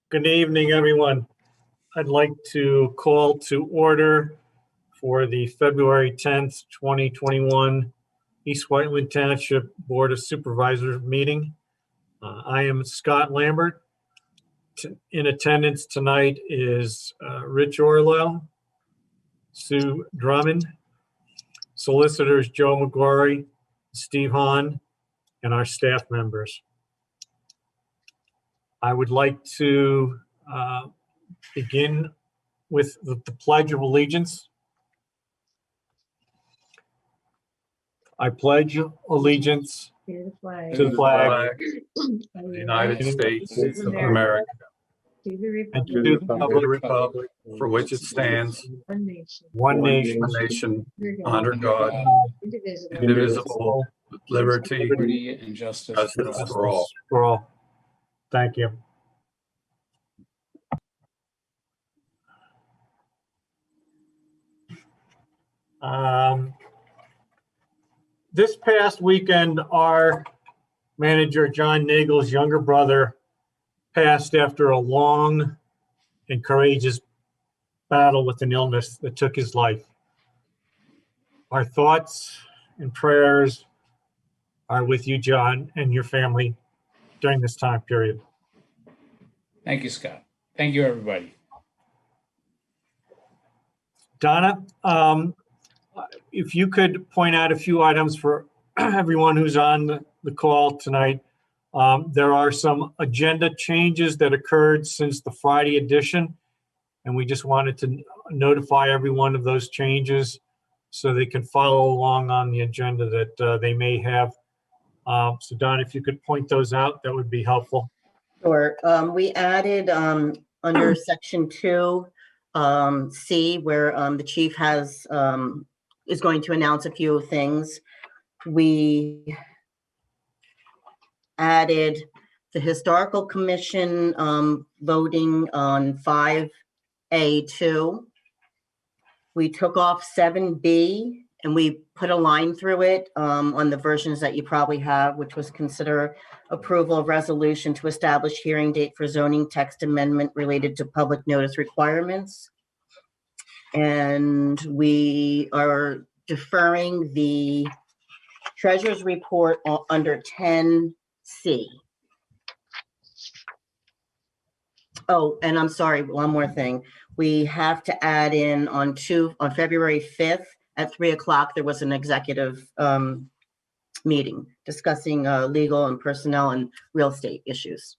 Good evening, everyone. I'd like to call to order for the February 10th, 2021 East Whiteland Township Board of Supervisors meeting. I am Scott Lambert. In attendance tonight is Rich Orlow, Sue Drummond, solicitors Joe McGrory, Steve Hahn, and our staff members. I would like to begin with the Pledge of Allegiance. I pledge allegiance To to the flag of the United States of America, to the and to republic, the the republic for which it stands, one nation, one nation, under God, indivisible, indivisible, with liberty Liberty and justice for all. for all. Thank you. This past weekend, our manager, John Nagel's younger brother, passed after a long and courageous battle with an illness that took his life. Our thoughts and prayers are with you, John, and your family during this time period. Thank you, Scott. Thank you, everybody. Donna, if you could point out a few items for everyone who's on the call tonight. There are some agenda changes that occurred since the Friday edition, and we just wanted to notify everyone of those changes so they can follow along on the agenda that they may have. So Donna, if you could point those out, that would be helpful. Sure. We added under section 2, C, where the chief has is going to announce a few things. We added the historical commission voting on 5A2. We took off 7B and we put a line through it on the versions that you probably have, which was consider approval of resolution to establish hearing date for zoning text amendment related to public notice requirements. And we are deferring the treasurer's report under 10C. Oh, and I'm sorry, one more thing. We have to add in on February 5th at 3 o'clock, there was an executive meeting discussing legal and personnel and real estate issues.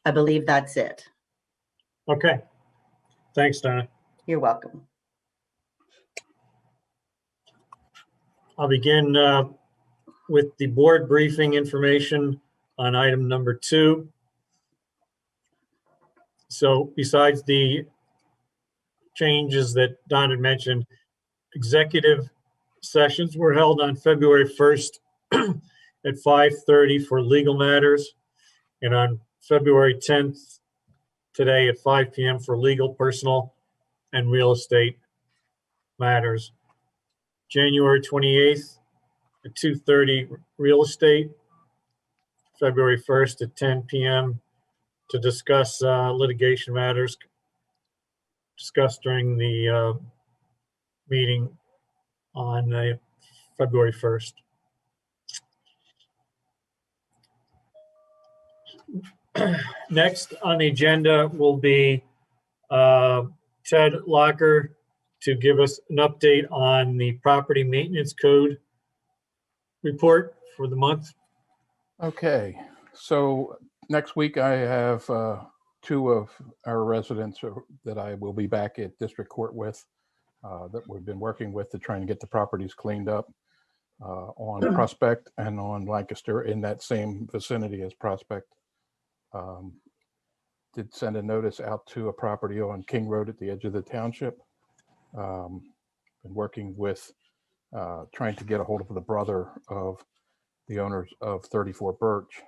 I believe that's it. Okay. Thanks, Donna. You're welcome. I'll begin with the board briefing information on item number 2. So besides the changes that Don had mentioned, executive sessions were held on February 1st at 5:30 for legal matters, and on February 10th, today at 5 p.m. for legal, personal, and real estate matters. January 28th at 2:30 real estate, February 1st at 10 p.m. to discuss litigation matters discussed during the meeting on February 1st. Next on the agenda will be Ted Locker to give us an update on the property maintenance code report for the month. Okay, so next week I have 2 of our residents that I will be back at district court with that we've been working with to try and get the properties cleaned up on Prospect and on Lancaster in that same vicinity as Prospect. Did send a notice out to a property on King Road at the edge of the township. Been working with trying to get a hold of the brother of the owners of 34 Birch,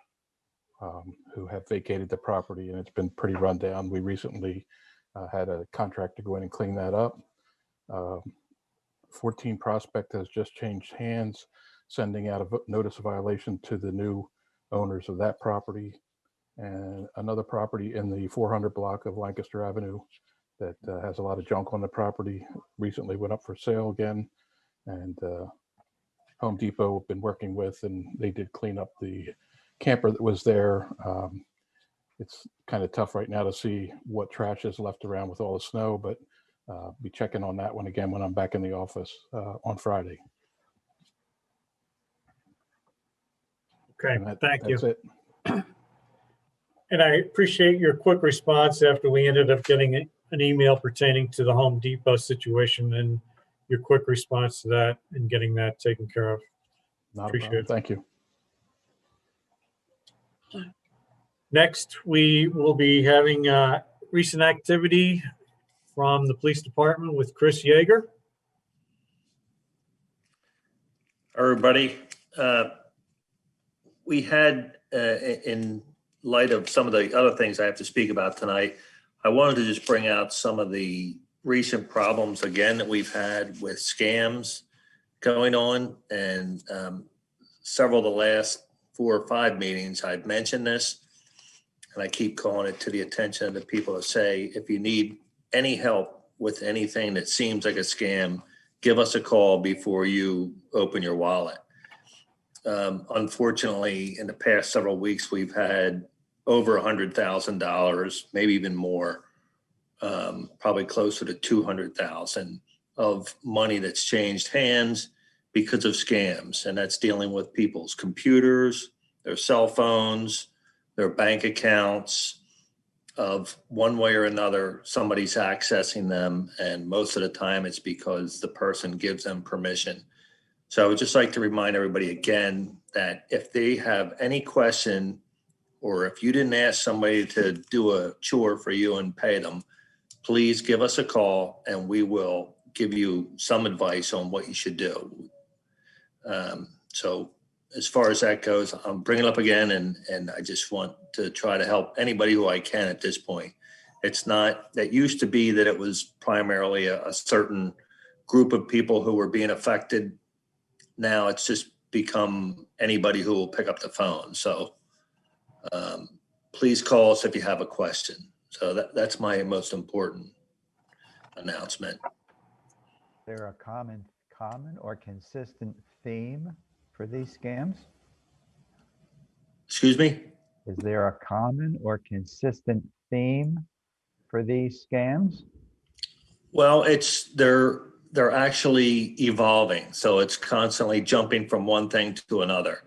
who have vacated the property, and it's been pretty run down. We recently had a contractor go in and clean that up. 14 Prospect has just changed hands. sending out a notice of violation to the new owners of that property, and another property in the 400 block of Lancaster Avenue that has a lot of junk on the property recently went up for sale again. And Home Depot been working with, and they did clean up the camper that was there. It's kind of tough right now to see what trash is left around with all the snow, but be checking on that one again when I'm back in the office on Friday. Okay, And thank you. that's it. And I appreciate your quick response after we ended up getting an email pertaining to the Home Depot situation, and your quick response to that and getting that taken care of. Not a Appreciate problem. it. Thank you. Next, we will be having recent activity from the police department with Chris Yeager. Everybody, we had, in light of some of the other things I have to speak about tonight, I wanted to just bring out some of the recent problems again that we've had with scams going on. And several of the last 4 or 5 meetings, I've mentioned this, and I keep calling it to the attention of the people to say, if you need any help with anything that seems like a scam, give us a call before you open your wallet. Unfortunately, in the past several weeks, we've had over $100,000, maybe even more, probably closer to 200,000 of money that's changed hands because of scams. And that's dealing with people's computers, their cell phones, their bank accounts. Of one way or another, somebody's accessing them. And most of the time it's because the person gives them permission. So I would just like to remind everybody again that if they have any question, or if you didn't ask somebody to do a chore for you and pay them, please give us a call and we will give you some advice on what you should do. So as far as that goes, I'm bringing it up again, and I just want to try to help anybody who I can at this point. It's not, that used to be that it was primarily a certain group of people who were being affected. Now it's just become anybody who will pick up the phone. So please call us if you have a question. So that's my most important announcement. Is there a common or consistent theme for these scams? Excuse me? Is there a common or consistent theme for these scams? Well, they're actually evolving. So it's constantly jumping from one thing to another.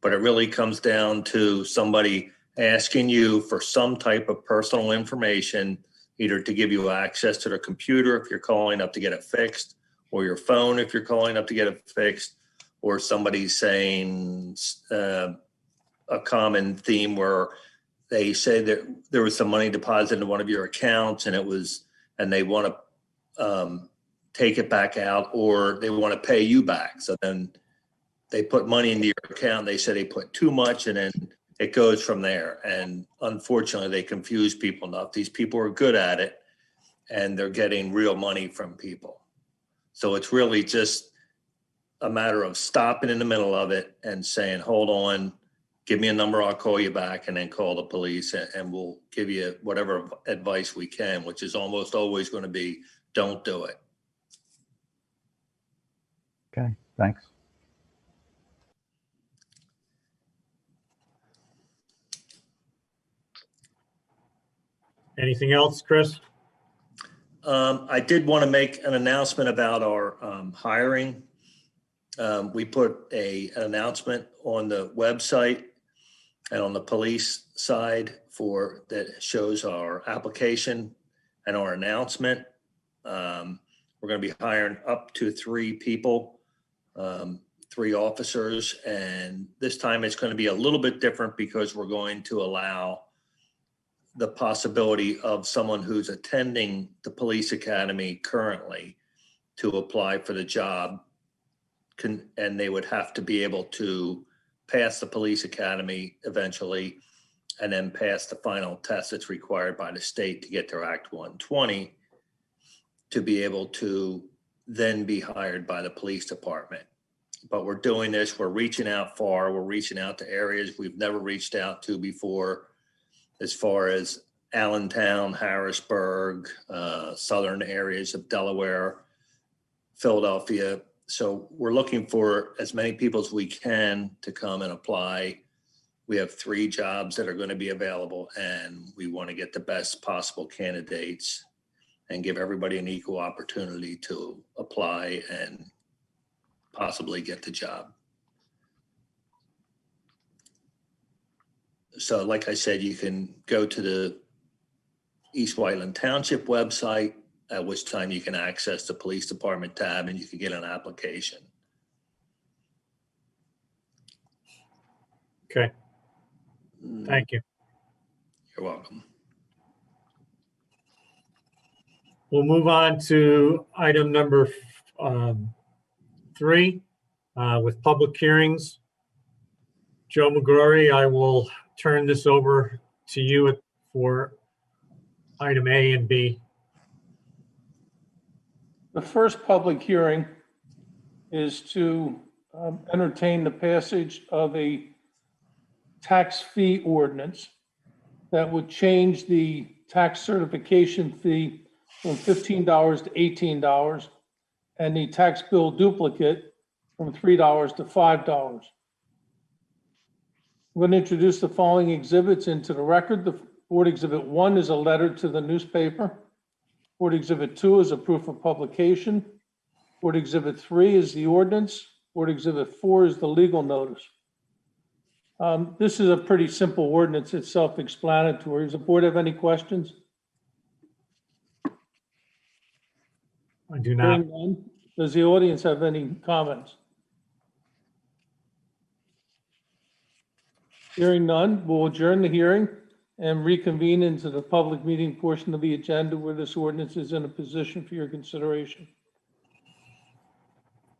But it really comes down to somebody asking you for some type of personal information, either to give you access to their computer if you're calling up to get it fixed, or your phone if you're calling up to get it fixed, or somebody saying a common theme where they say that there was some money deposited into one of your accounts and they want to take it back out, or they want to pay you back. So then they put money into your account. They say they put too much, and then it goes from there. And unfortunately, they confuse people enough. These people are good at it, and they're getting real money from people. So it's really just a matter of stopping in the middle of it and saying, hold on, give me a number, I'll call you back, and then call the police, and we'll give you whatever advice we can, which is almost always going to be, don't do it. Okay, thanks. Anything else, Chris? I did want to make an announcement about our hiring. We put an announcement on the website and on the police side that shows our application and our announcement. We're going to be hiring up to 3 people, 3 officers, and this time it's going to be a little bit different because we're going to allow the possibility of someone who's attending the police academy currently to apply for the job. And they would have to be able to pass the police academy eventually, and then pass the final test that's required by the state to get their Act 120 to be able to then be hired by the police department. But we're doing this, we're reaching out far, we're reaching out to areas we've never reached out to before, as far as Allentown, Harrisburg, southern areas of Delaware, Philadelphia. So we're looking for as many people as we can to come and apply. We have 3 jobs that are going to be available, and we want to get the best possible candidates and give everybody an equal opportunity to apply and possibly get the job. So like I said, you can go to the East Whiteland Township website, at which time you can access the police department tab and you can get an application. Okay, thank you. You're welcome. We'll move on to item number 3 with public hearings. Joe McGrory, I will turn this over to you for item A and B. The first public hearing is to entertain the passage of a tax fee ordinance that would change the tax certification fee from $15 to $18 and the tax bill duplicate from $3 to $5. I'm going to introduce the following exhibits into the record. The Board Exhibit 1 is a letter to the newspaper. Board Exhibit 2 is a proof of publication. Board Exhibit 3 is the ordinance. Board Exhibit 4 is the legal notice. This is a pretty simple ordinance. It's self-explanatory. Does the board have any questions? I do not. Hearing none. Does the audience have any comments? Hearing none, we'll adjourn the hearing and reconvene into the public meeting portion of the agenda where this ordinance is in a position for your consideration.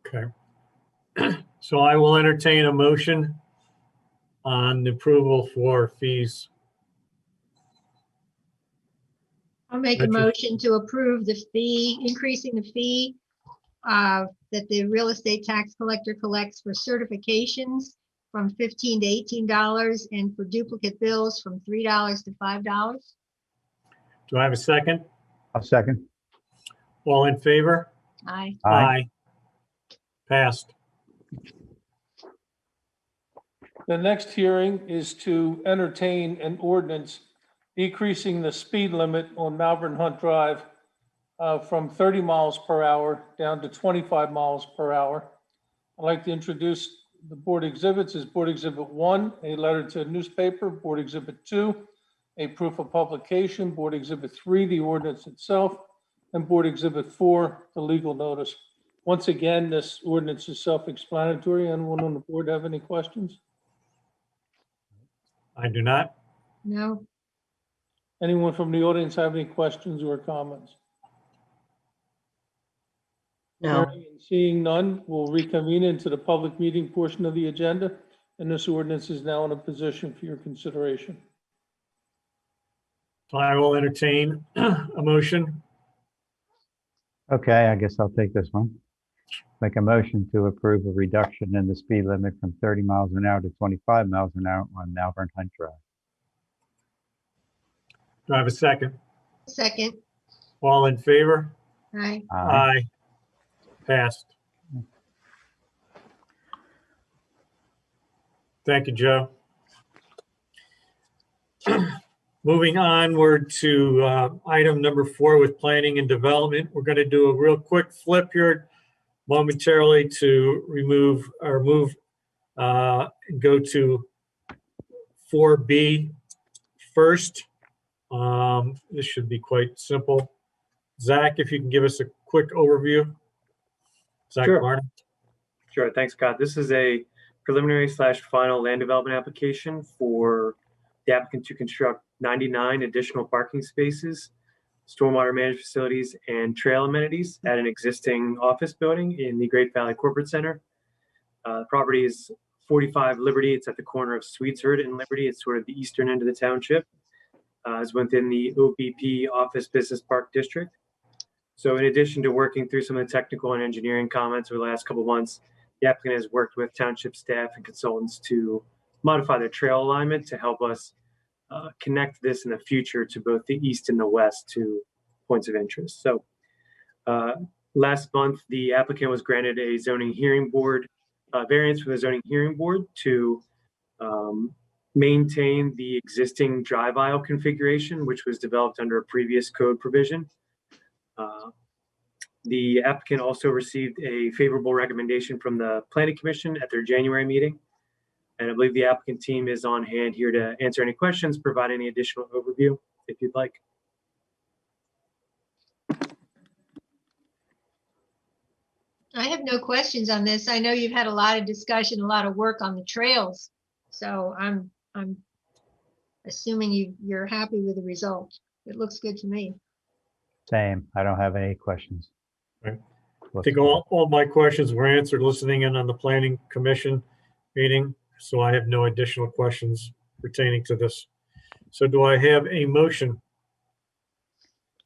Okay. So I will entertain a motion on the approval for fees. I'll make a Richard. motion to approve the fee, increasing the fee that the real estate tax collector collects for certifications from $15 to $18 and for duplicate bills from $3 to $5. Do I have a second? I'll second. All in favor? Aye. Aye. Passed. The next hearing is to entertain an ordinance decreasing the speed limit on Malvern Hunt Drive from 30 miles per hour down to 25 miles per hour. I'd like to introduce the board exhibits. Is Board Exhibit 1, a letter to a newspaper. Board Exhibit 2, a proof of publication. Board Exhibit 3, the ordinance itself. And Board Exhibit 4, the legal notice. Once again, this ordinance is self-explanatory. Anyone on the board have any questions? I do not. No. Anyone from the audience have any questions or comments? No. Hearing and seeing none, we'll reconvene into the public meeting portion of the agenda, and this ordinance is now in a position for your consideration. So I will entertain a motion. Okay, I guess I'll take this one. Make a motion to approve a reduction in the speed limit from 30 miles an hour to 25 miles an hour on Malvern Hunt Drive. Do I have a second? Second. All in favor? Aye. Aye. Passed. Thank you, Joe. Moving onward to item number 4 with planning and development. We're going to do a real quick flip here momentarily to remove or move and go to 4B first. This should be quite simple. Zach, if you can give us a quick overview. Zach Sure. Barnum. Sure, thanks, Scott. This is a preliminary/final land development application for the applicant to construct 99 additional parking spaces, stormwater management facilities, and trail amenities at an existing office building in the Great Valley Corporate Center. The property is 45 Liberty. It's at the corner of Sweetsherd and Liberty. It's sort of the eastern end of the township. It's within the OPP Office Business Park District. So in addition to working through some of the technical and engineering comments over the last couple of months, the applicant has worked with township staff and consultants to modify their trail alignment to help us connect this in the future to both the east and the west to points of interest. So last month, the applicant was granted a zoning hearing board variance for the zoning hearing board to maintain the existing drive aisle configuration, which was developed under a previous code provision. The applicant also received a favorable recommendation from the Planning Commission at their January meeting. And I believe the applicant team is on hand here to answer any questions, provide any additional overview if you'd like. I have no questions on this. I know you've had a lot of discussion, a lot of work on the trails. So I'm assuming you're happy with the result. It looks good to me. Same. I don't have any questions. Right. I think all my questions were answered listening in on the Planning Commission meeting, so I have no additional questions pertaining to this. So do I have a motion?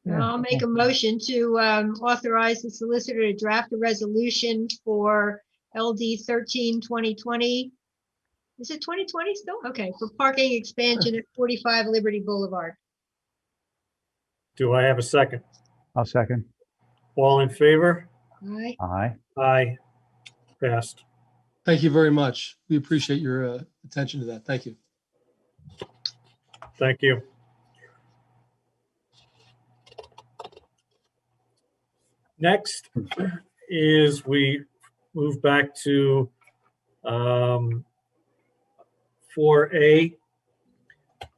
I'll make a motion to authorize the solicitor to draft a resolution for LD 13-2020. Is it 2020 still? Okay, for parking expansion at 45 Liberty Boulevard. Do I have a second? I'll second. All in favor? Aye. Aye. Aye. Passed. Thank you very much. We appreciate your attention to that. Thank you. Thank you. Next is we move back to 4A.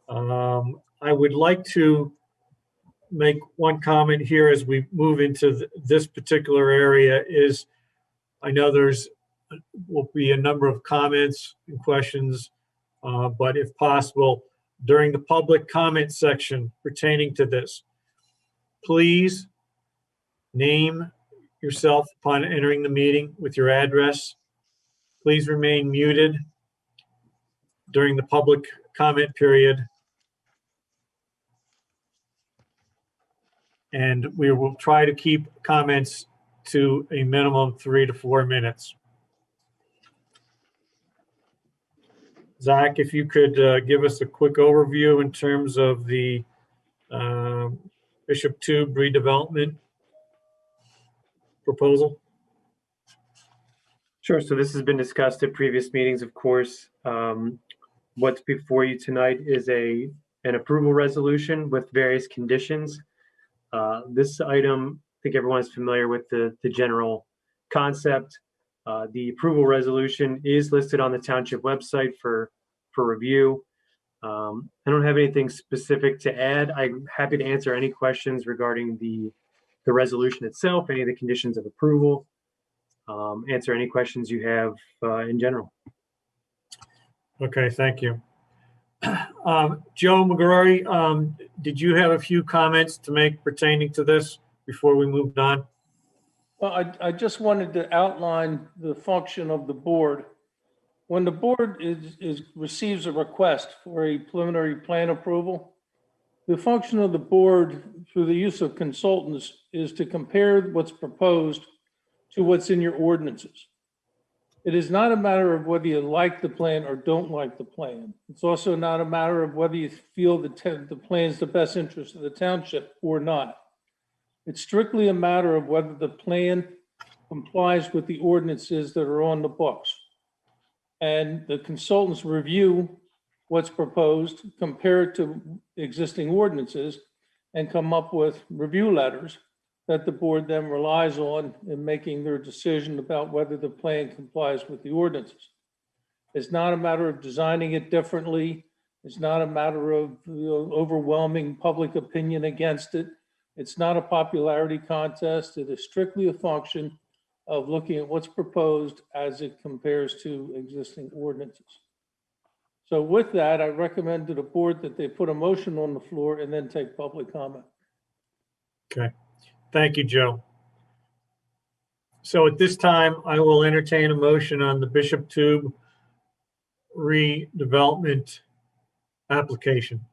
I would like to make one comment here as we move into this particular area is I know will be a number of comments and questions, but if possible, during the public comment section pertaining to this, please name yourself upon entering the meeting with your address. Please remain muted during the public comment period. And we will try to keep comments to a minimum 3 to 4 minutes. Zach, if you could give us a quick overview in terms of the Bishop Tube redevelopment proposal. Sure. So this has been discussed at previous meetings, of course. What's before you tonight is an approval resolution with various conditions. This item, I think everyone is familiar with the general concept. The approval resolution is listed on the township website for review. I don't have anything specific to add. I'm happy to answer any questions regarding the resolution itself, any of the conditions of approval, answer any questions you have in general. Okay, thank you. Joe McGrory, did you have a few comments to make pertaining to this before we moved on? Well, I just wanted to outline the function of the board. When the board receives a request for a preliminary plan approval, the function of the board through the use of consultants is to compare what's proposed to what's in your ordinances. It is not a matter of whether you like the plan or don't like the plan. It's also not a matter of whether you feel the plan is the best interest of the township or not. It's strictly a matter of whether the plan complies with the ordinances that are on the books. And the consultants review what's proposed, compare it to existing ordinances, and come up with review letters that the board then relies on in making their decision about whether the plan complies with the ordinances. It's not a matter of designing it differently. It's not a matter of overwhelming public opinion against it. It's not a popularity contest. It is strictly a function of looking at what's proposed as it compares to existing ordinances. So with that, I recommend to the board that they put a motion on the floor and then take public comment. Okay, thank you, Joe. So at this time, I will entertain a motion on the Bishop Tube redevelopment application.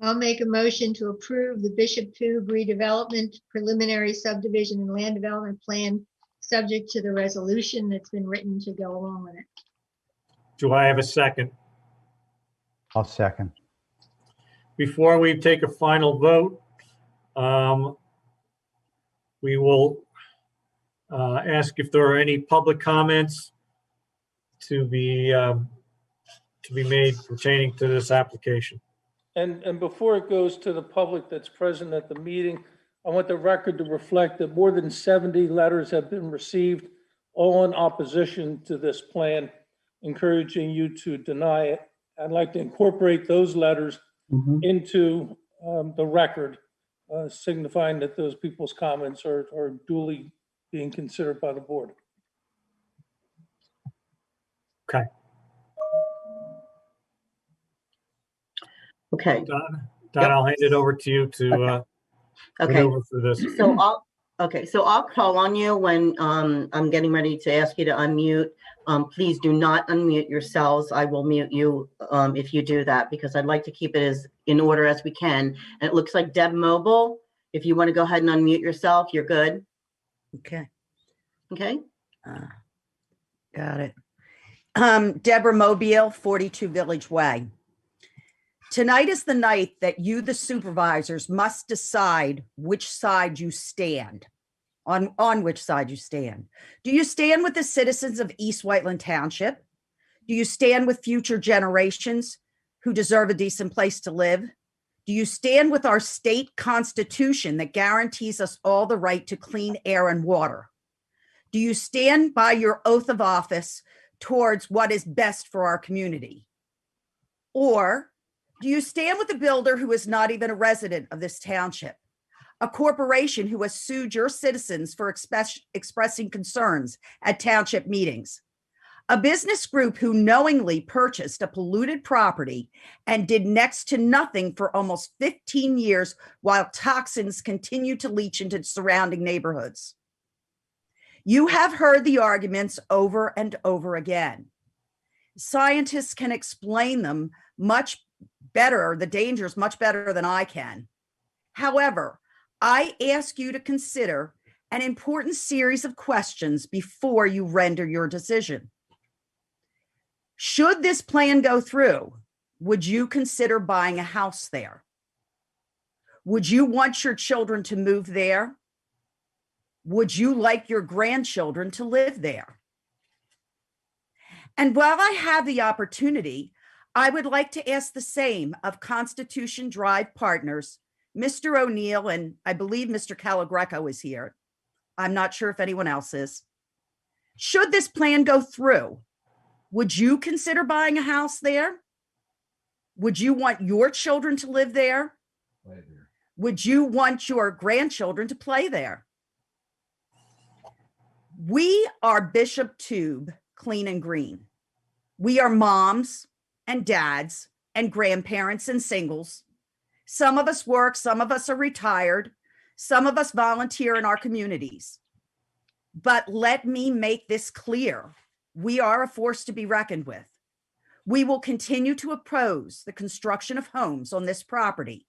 I'll make a motion to approve the Bishop Tube redevelopment preliminary subdivision and land development plan subject to the resolution that's been written to go along with it. Do I have a second? I'll second. Before we take a final vote, we will ask if there are any public comments to be made pertaining to this application. And before it goes to the public that's present at the meeting, I want the record to reflect that more than 70 letters have been received, all in opposition to this plan, encouraging you to deny it. I'd like to incorporate those letters into the record, signifying that those people's comments are duly being considered by the board. Okay. Okay, Don, I'll hand it over to you to okay. maneuver through this. So I'll call on you when I'm getting ready to ask you to unmute. Please do not unmute yourselves. I will mute you if you do that, because I'd like to keep it as in order as we can. And it looks like Deb Mobile, if you want to go ahead and unmute yourself, you're good. Okay. Okay. Got it. Deborah Mobile, 42 Village Way. Tonight is the night that you, the supervisors, must decide which side you stand, on which side you stand. Do you stand with the citizens of East Whiteland Township? Do you stand with future generations who deserve a decent place to live? Do you stand with our state constitution that guarantees us all the right to clean air and water? Do you stand by your oath of office towards what is best for our community? Or do you stand with a builder who is not even a resident of this township, a corporation who has sued your citizens for expressing concerns at township meetings, a business group who knowingly purchased a polluted property and did next to nothing for almost 15 years while toxins continue to leach into surrounding neighborhoods? You have heard the arguments over and over again. Scientists can explain them much better, the dangers much better than I can. However, I ask you to consider an important series of questions before you render your decision. Should this plan go through, would you consider buying a house there? Would you want your children to move there? Would you like your grandchildren to live there? And while I have the opportunity, I would like to ask the same of Constitution Drive partners, Mr. O'Neill, and I believe Mr. Calagreco is here. I'm not sure if anyone else is. Should this plan go through, would you consider buying a house there? Would you want your children to live there? Would you want your grandchildren to play there? We are Bishop Tube, clean and green. We are moms and dads and grandparents and singles. Some of us work, some of us are retired, some of us volunteer in our communities. But let me make this clear. We are a force to be reckoned with. We will continue to oppose the construction of homes on this property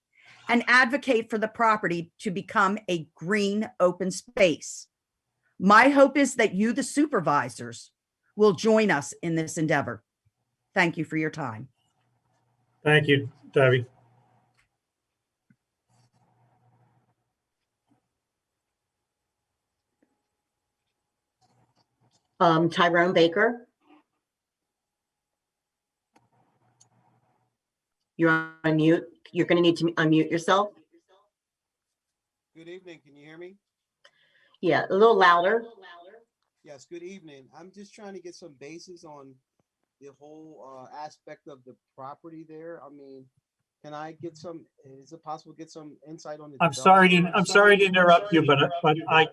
and advocate for the property to become a green open space. My hope is that you, the supervisors, will join us in this endeavor. Thank you for your time. Thank you, Debbie. Tyrone Baker. You're on mute. You're going to need to unmute yourself. Good evening. Can you hear me? Yeah, a little louder. Yes, good evening. I'm just trying to get some basis on the whole aspect of the property there. I mean, can I get some, is it possible to get some insight on the I'm sorry to interrupt you, but I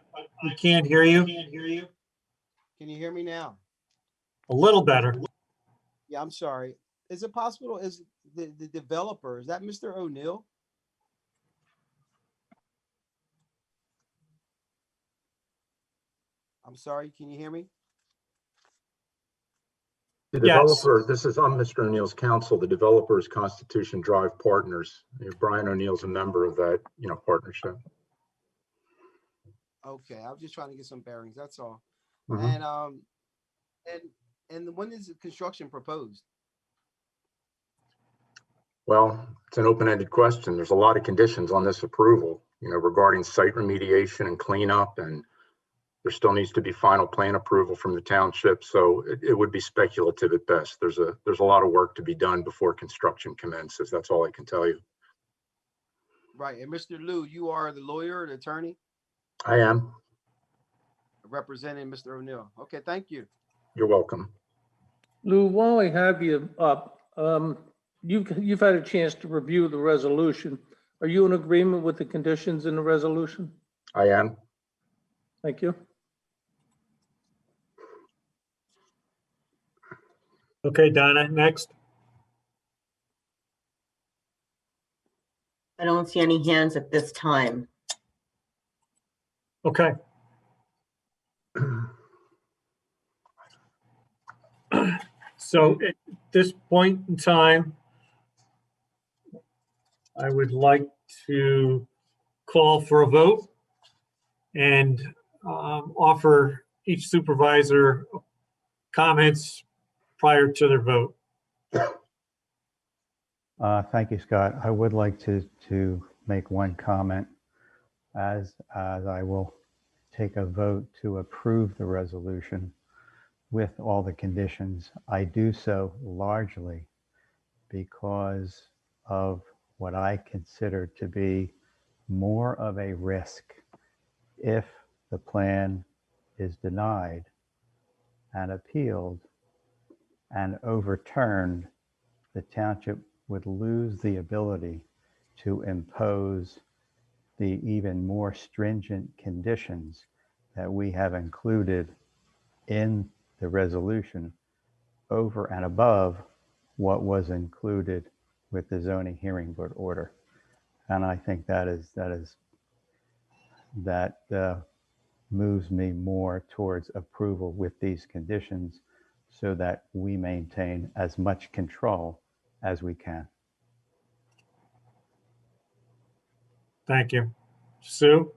can't hear you. Can you hear me now? A little better. Yeah, I'm sorry. Is it possible, is the developer, is that Mr. O'Neill? I'm sorry, can you hear me? The Yes. developer, this is, I'm Mr. O'Neill's counsel. The developer is Constitution Drive Partners. Brian O'Neill's a member of that, partnership. Okay, I'm just trying to get some bearings, that's all. Mhm. And when is the construction proposed? Well, it's an open-ended question. There's a lot of conditions on this approval, regarding site remediation and cleanup, and there still needs to be final plan approval from the township. So it would be speculative at best. There's a lot of work to be done before construction commences. That's all I can tell you. Right. And Mr. Liu, you are the lawyer, the attorney I am. representing Mr. O'Neill. Okay, thank you. You're welcome. Lou, while I have you up, you've had a chance to review the resolution. Are you in agreement with the conditions in the resolution? I am. Thank you. Okay, Donna, next. I don't see any hands at this time. Okay. So at this point in time, I would like to call for a vote and offer each supervisor comments prior to their vote. Thank you, Scott. I would like to make one comment as I will take a vote to approve the resolution with all the conditions. I do so largely because of what I consider to be more of a risk if the plan is denied and appealed and overturned. The township would lose the ability to impose the even more stringent conditions that we have included in the resolution over and above what was included with the zoning hearing board order. And I think that moves me more towards approval with these conditions so that we maintain as much control as we can. Thank you. Sue?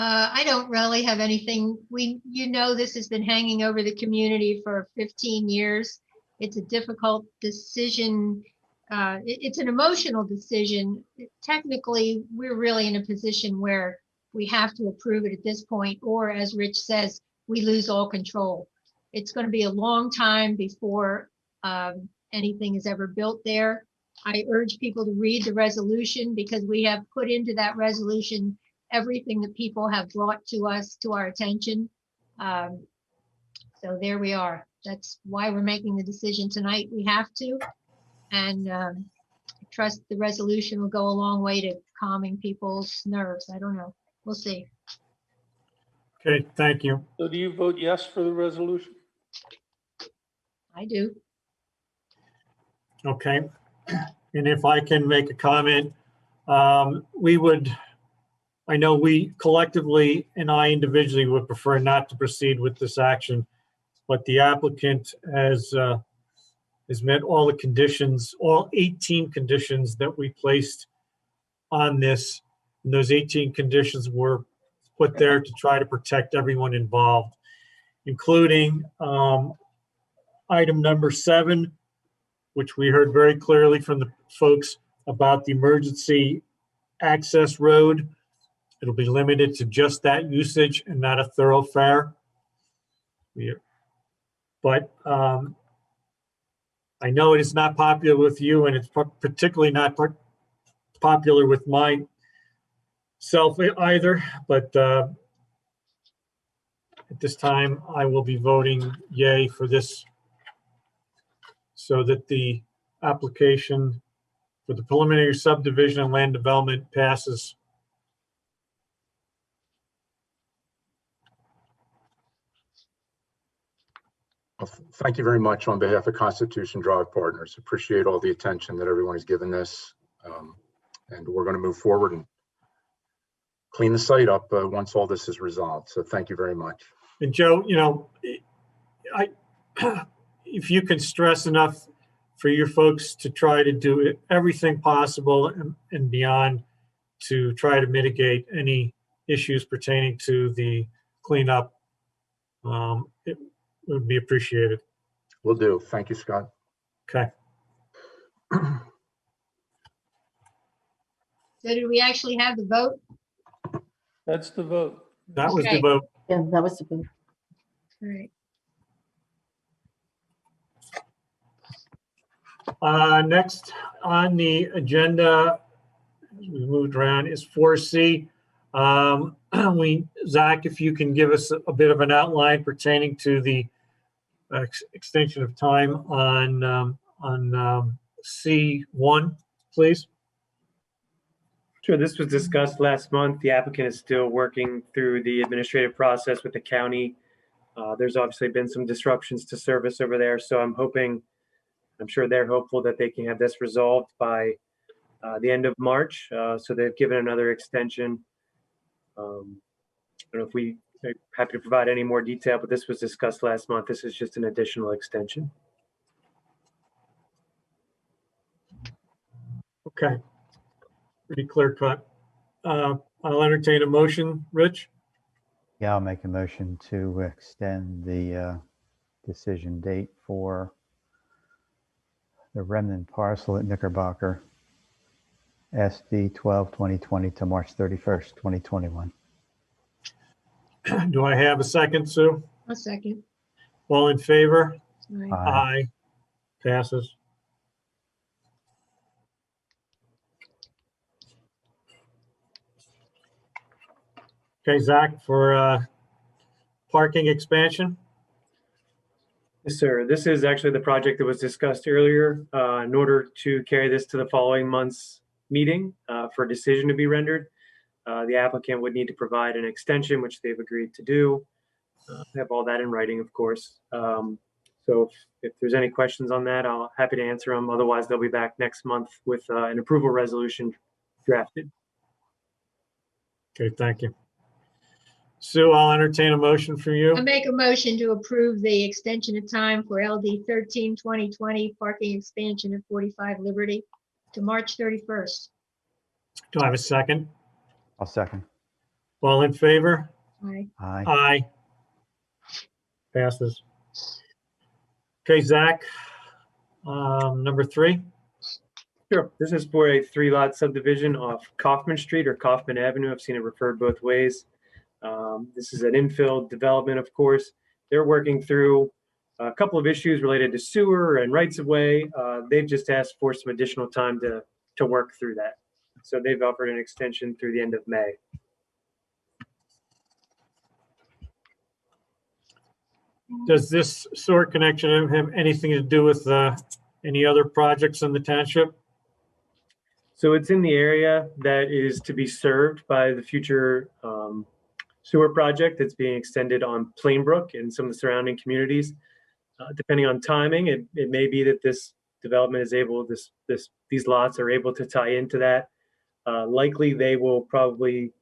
I don't really have anything. This has been hanging over the community for 15 years. It's a difficult decision. It's an emotional decision. Technically, we're really in a position where we have to approve it at this point, or as Rich says, we lose all control. It's going to be a long time before anything is ever built there. I urge people to read the resolution because we have put into that resolution everything that people have brought to us, to our attention. So there we are. That's why we're making the decision tonight. We have to. And I trust the resolution will go a long way to calming people's nerves. I don't know. We'll see. Okay, thank you. So do you vote yes for the resolution? I do. Okay. And if I can make a comment, I know we collectively and I individually would prefer not to proceed with this action, but the applicant has met all the conditions, all 18 conditions that we placed on this. And those 18 conditions were put there to try to protect everyone involved, including item number 7, which we heard very clearly from the folks about the emergency access road. It'll be limited to just that usage and not a thoroughfare. But I know it is not popular with you, and it's particularly not popular with myself either. But at this time, I will be voting yay for this, so that the application for the preliminary subdivision and land development passes. Well, thank you very much on behalf of Constitution Drive Partners. Appreciate all the attention that everyone has given this. And we're going to move forward and clean the site up once all this is resolved. So thank you very much. And Joe, if you can stress enough for your folks to try to do everything possible and beyond to try to mitigate any issues pertaining to the cleanup, it would be appreciated. Will do. Thank you, Scott. Okay. So did we actually have the vote? That's the vote. That was the Okay. vote. Yeah, that was the vote. All right. Next on the agenda, as we moved around, is 4C. Zach, if you can give us a bit of an outline pertaining to the extension of time on C1, please. Sure, this was discussed last month. The applicant is still working through the administrative process with the county. There's obviously been some disruptions to service over there, so I'm sure they're hopeful that they can have this resolved by the end of March. So they've given another extension. I don't know if we are happy to provide any more detail, but this was discussed last month. This is just an additional extension. Okay. Pretty clear cut. I'll entertain a motion. Rich? Yeah, I'll make a motion to extend the decision date for the remnant parcel at Knickerbocker, SD 12-2020 to March 31st, 2021. Do I have a second, Sue? A second. All in favor? All right. Aye. Passes. Okay, Zach, for parking expansion. Yes, sir. This is actually the project that was discussed earlier. In order to carry this to the following month's meeting for a decision to be rendered, the applicant would need to provide an extension, which they've agreed to do. Have all that in writing, of course. So if there's any questions on that, I'll happy to answer them. Otherwise, they'll be back next month with an approval resolution drafted. Okay, thank you. Sue, I'll entertain a motion for you. I make a motion to approve the extension of time for LD 13-2020 parking expansion at 45 Liberty to March 31st. Do I have a second? I'll second. All in favor? Aye. Aye. Aye. Passes. Okay, Zach, number 3. Sure. This is for a 3-lot subdivision off Kaufman Street or Kaufman Avenue. I've seen it referred both ways. This is an infill development, of course. They're working through a couple of issues related to sewer and rights of way. They've just asked for some additional time to work through that. So they've offered an extension through the end of May. Does this sewer connection have anything to do with any other projects in the township? So it's in the area that is to be served by the future sewer project that's being extended on Plainbrook and some of the surrounding communities. Depending on timing, it may be that this development is able, these lots are able to tie into that. Likely they will probably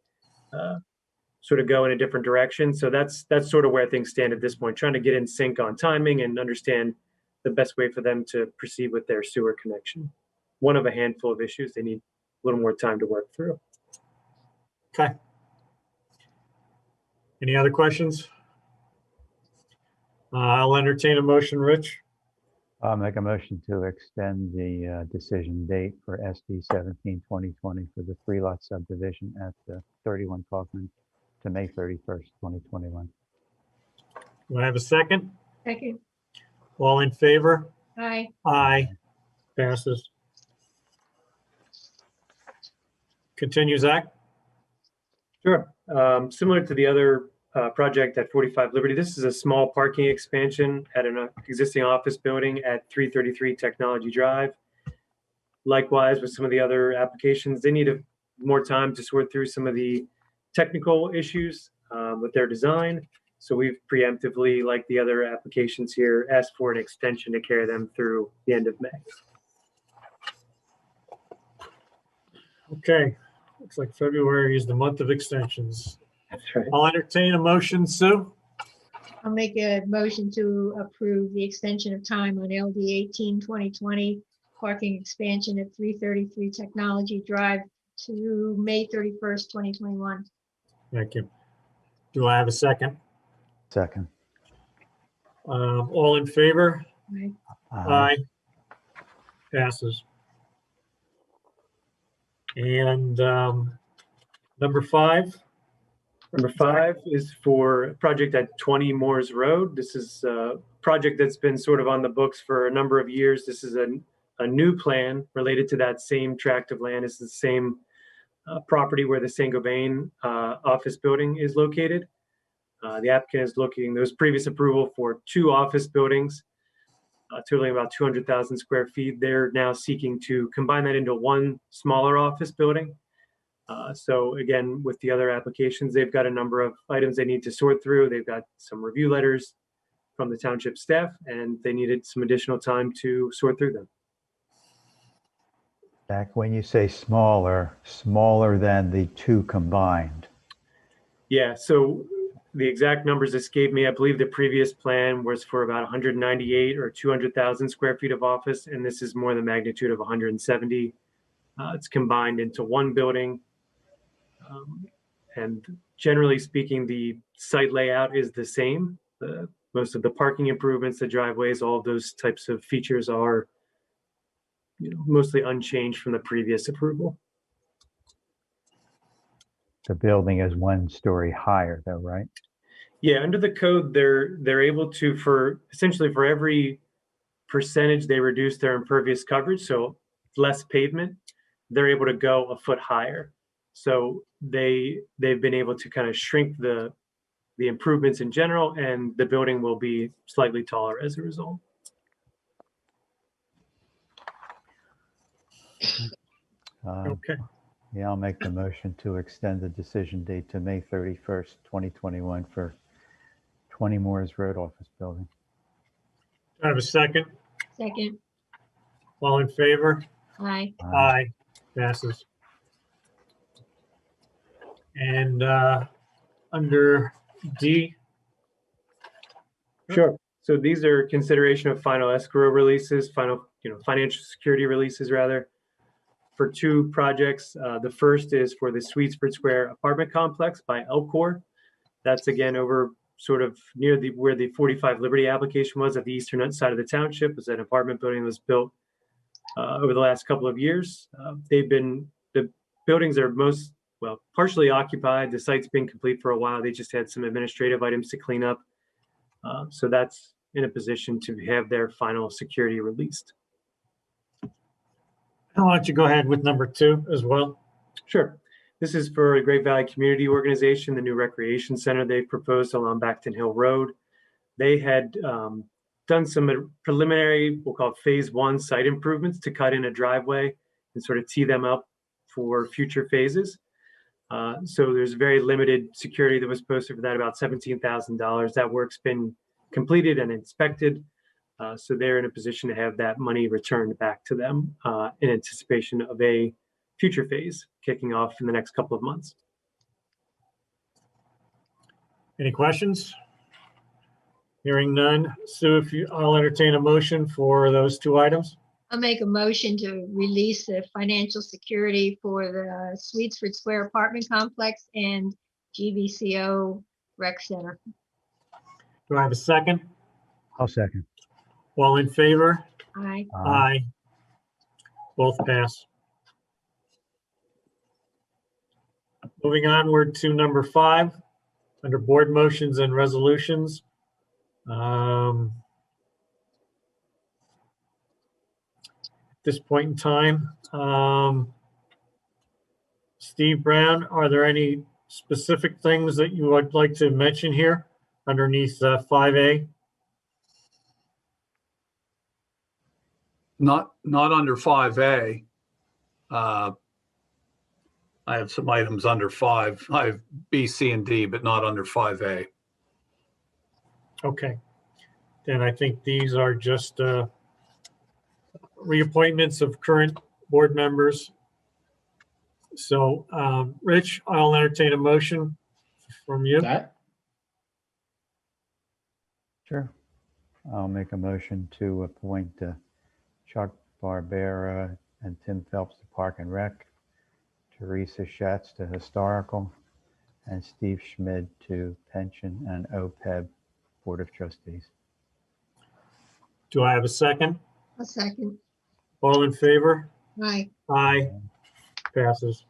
sort of go in a different direction. So that's sort of where things stand at this point, trying to get in sync on timing and understand the best way for them to proceed with their sewer connection. One of a handful of issues they need a little more time to work through. Okay. Any other questions? I'll entertain a motion, Rich. I'll make a motion to extend the decision date for SD 17-2020 for the 3-lot subdivision at 31 Kaufman to May 31st, 2021. Do I have a second? Second. All in favor? Aye. Aye. Passes. Continue, Zach. Sure. Similar to the other project at 45 Liberty, this is a small parking expansion at an existing office building at 333 Technology Drive. Likewise, with some of the other applications, they need more time to sort through some of the technical issues with their design. So we've preemptively, like the other applications here, asked for an extension to carry them through the end of May. Okay. Looks like February is the month of extensions. That's right. I'll entertain a motion, Sue. I'll make a motion to approve the extension of time on LD 18-2020 parking expansion at 333 Technology Drive to May 31st, 2021. Thank you. Do I have a second? Second. All in favor? Right. Aye. Passes. And number 5? Number 5 is for a project at 20 Moores Road. This is a project that's been sort of on the books for a number of years. This is a new plan related to that same tract of land. It's the same property where the Saint-Gobain office building is located. The applicant is looking, there was previous approval for 2 office buildings, totaling about 200,000 square feet. They're now seeking to combine that into one smaller office building. So again, with the other applications, they've got a number of items they need to sort through. They've got some review letters from the township staff, and they needed some additional time to sort through them. Jack, when you say smaller than the 2 combined. Yeah, so the exact numbers this gave me, I believe the previous plan was for about 198 or 200,000 square feet of office, and this is more the magnitude of 170. It's combined into one building. And generally speaking, the site layout is the same. Most of the parking improvements, the driveways, all of those types of features are mostly unchanged from the previous approval. The building is 1 story higher though, right? Yeah, under the code, they're able to, for essentially for every percentage they reduce their impervious coverage, so less pavement, they're able to go a foot higher. So they've been able to kind of shrink the improvements in general, and the building will be slightly taller as a result. Okay. Yeah, I'll make the motion to extend the decision date to May 31st, 2021 for 20 Moores Road office building. Do I have a second? Second. All in favor? Aye. Aye. Passes. And under D? Sure. So these are consideration of final escrow releases, final, financial security releases rather, for 2 projects. The first is for the Sweetsford Square apartment complex by Elcor. That's again over sort of near where the 45 Liberty application was at the eastern side of the township. It was an apartment building that was built over the last couple of years. The buildings are partially occupied. The site's been complete for a while. They just had some administrative items to clean up. So that's in a position to have their final security released. Why don't you go ahead with number 2 as well? Sure. This is for a Great Valley Community Organization, the new recreation center they've proposed along Facton Hill Road. They had done some preliminary, we'll call it phase 1 site improvements to cut in a driveway and sort of tee them up for future phases. So there's very limited security that was posted for that, about $17,000. That work's been completed and inspected. So they're in a position to have that money returned back to them in anticipation of a future phase kicking off in the next couple of months. Any questions? Hearing none. Sue, I'll entertain a motion for those 2 items. I'll make a motion to release the financial security for the Sweetsford Square apartment complex and GVCO rec center. Do I have a second? I'll second. All in favor? Aye. Aye. Both pass. Moving onward to number 5, under board motions and resolutions. At this point in time, Steve Brown, are there any specific things that you would like to mention here underneath 5A? Not under 5A. I have some items under 5. I have B, C, and D, but not under 5A. Okay. Then I think these are just reappointments of current board members. So, Rich, I'll entertain a motion from you. Scott? Sure. I'll make a motion to appoint Chuck Barbera and Tim Phelps to Park and Rec, Teresa Schatz to Historical, and Steve Schmid to Pension and OPEB Board of Trustees. Do I have a second? A second. All in favor? Aye. Aye. Passes.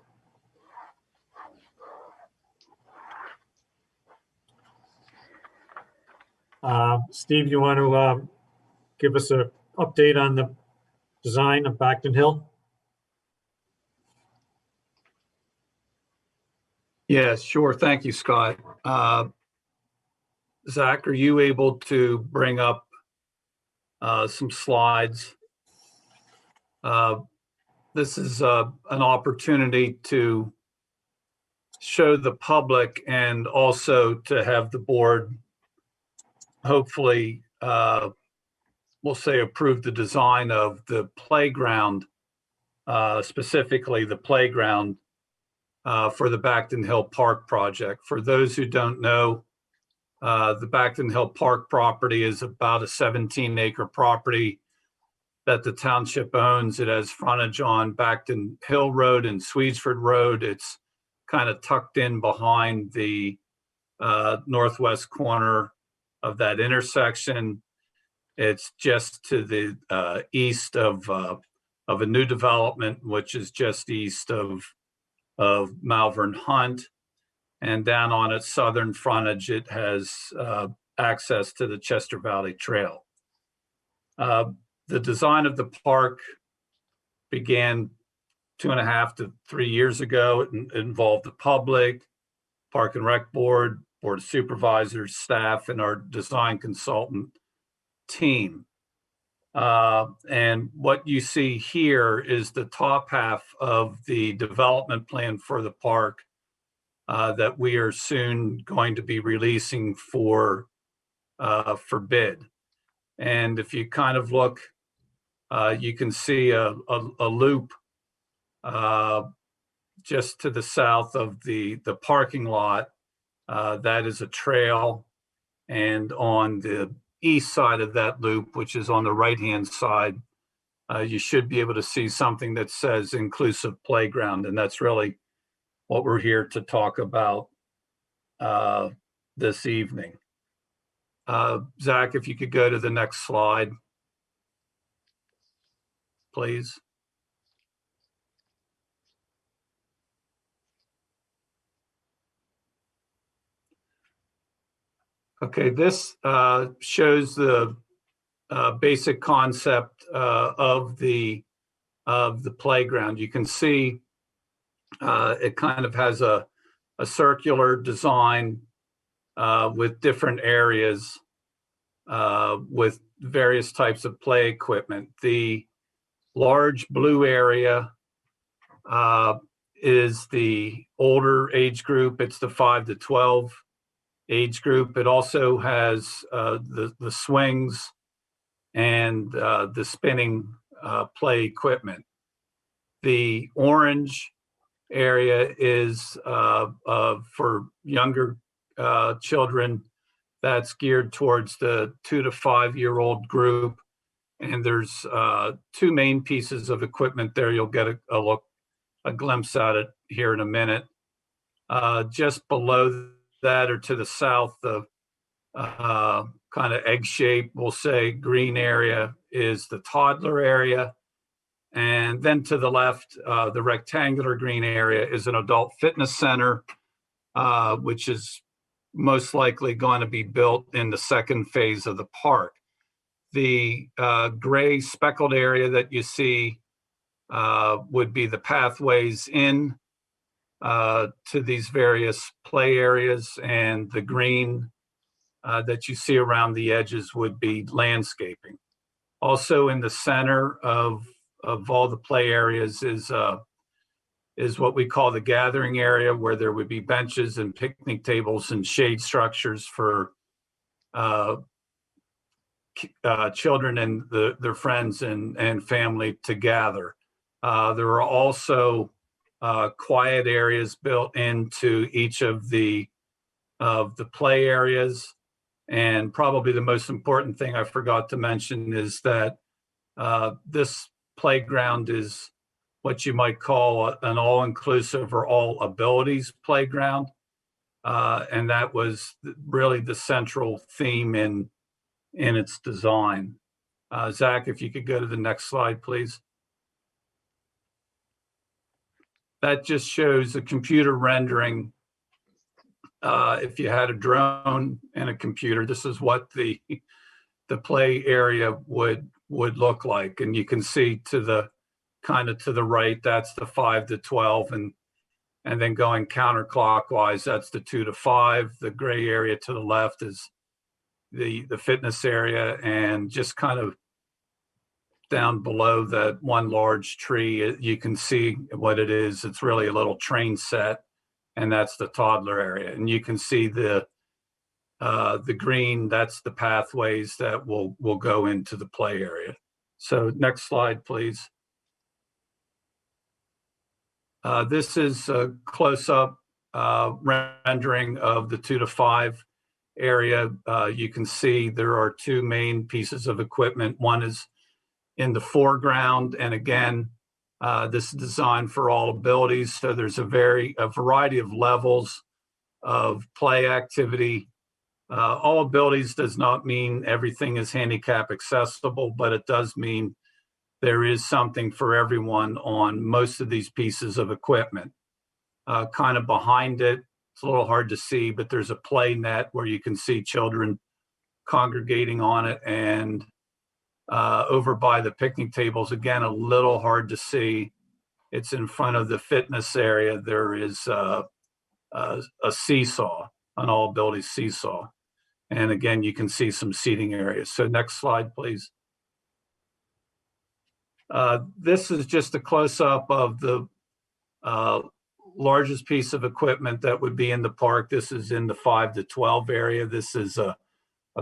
Steve, you want to give us an update on the design of Facton Hill? Yes, sure. Thank you, Scott. Zach, are you able to bring up some slides? This is an opportunity to show the public and also to have the board hopefully, we'll say, approve the design of the playground, specifically the playground for the Facton Hill Park project. For those who don't know, the Facton Hill Park property is about a 17-acre property that the township owns. It has frontage on Facton Hill Road and Swedesford Road. It's kind of tucked in behind the northwest corner of that intersection. It's just to the east of a new development, which is just east of Malvern Hunt. And down on its southern frontage, it has access to the Chester Valley Trail. The design of the park began 2.5 to 3 years ago. It involved the public, Park and Rec Board, Board of Supervisors, staff, and our design consultant team. And what you see here is the top half of the development plan for the park that we are soon going to be releasing for bid. And if you kind of look, you can see a loop just to the south of the parking lot. That is a trail. And on the east side of that loop, which is on the right-hand side, you should be able to see something that says inclusive playground. And that's really what we're here to talk about this evening. Zach, if you could go to the next slide, please. Okay, this shows the basic concept of the playground. You can see it kind of has a circular design with different areas with various types of play equipment. The large blue area is the older age group. It's the 5 to 12 age group. It also has the swings and the spinning play equipment. The orange area is for younger children. That's geared towards the 2 to 5 year old group. And there's 2 main pieces of equipment there. You'll get a glimpse at it here in a minute. Just below that, or to the south, the kind of egg shape, we'll say green area, is the toddler area. And then to the left, the rectangular green area is an adult fitness center, which is most likely going to be built in the second phase of the park. The gray speckled area that you see would be the pathways in to these various play areas, and the green that you see around the edges would be landscaping. Also in the center of all the play areas is what we call the gathering area, where there would be benches and picnic tables and shade structures for children and their friends and family to gather. There are also quiet areas built into each of the play areas. And probably the most important thing I forgot to mention is that this playground is what you might call an all-inclusive or all abilities playground. And that was really the central theme in its design. Zach, if you could go to the next slide, please. That just shows a computer rendering. If you had a drone and a computer, this is what the play area would look like. And you can see to the kind of to the right, that's the 5 to 12, and then going counterclockwise, that's the 2 to 5. The gray area to the left is the fitness area, and just kind of down below that one large tree, you can see what it is. It's really a little train set, and that's the toddler area. And you can see the green, that's the pathways that will go into the play area. So next slide, please. This is a close-up rendering of the 2 to 5 area. You can see there are two main pieces of equipment. One is in the foreground, and again, this is designed for all abilities. So there's a variety of levels of play activity. All abilities does not mean everything is handicap accessible, but it does mean there is something for everyone on most of these pieces of equipment. Kind of behind it, it's a little hard to see, but there's a play net where you can see children congregating on it. And over by the picnic tables, again, a little hard to see. It's in front of the fitness area. There is a seesaw, an all ability seesaw. And again, you can see some seating areas. So next slide, please. This is just a close-up of the largest piece of equipment that would be in the park. This is in the 5 to 12 area. This is a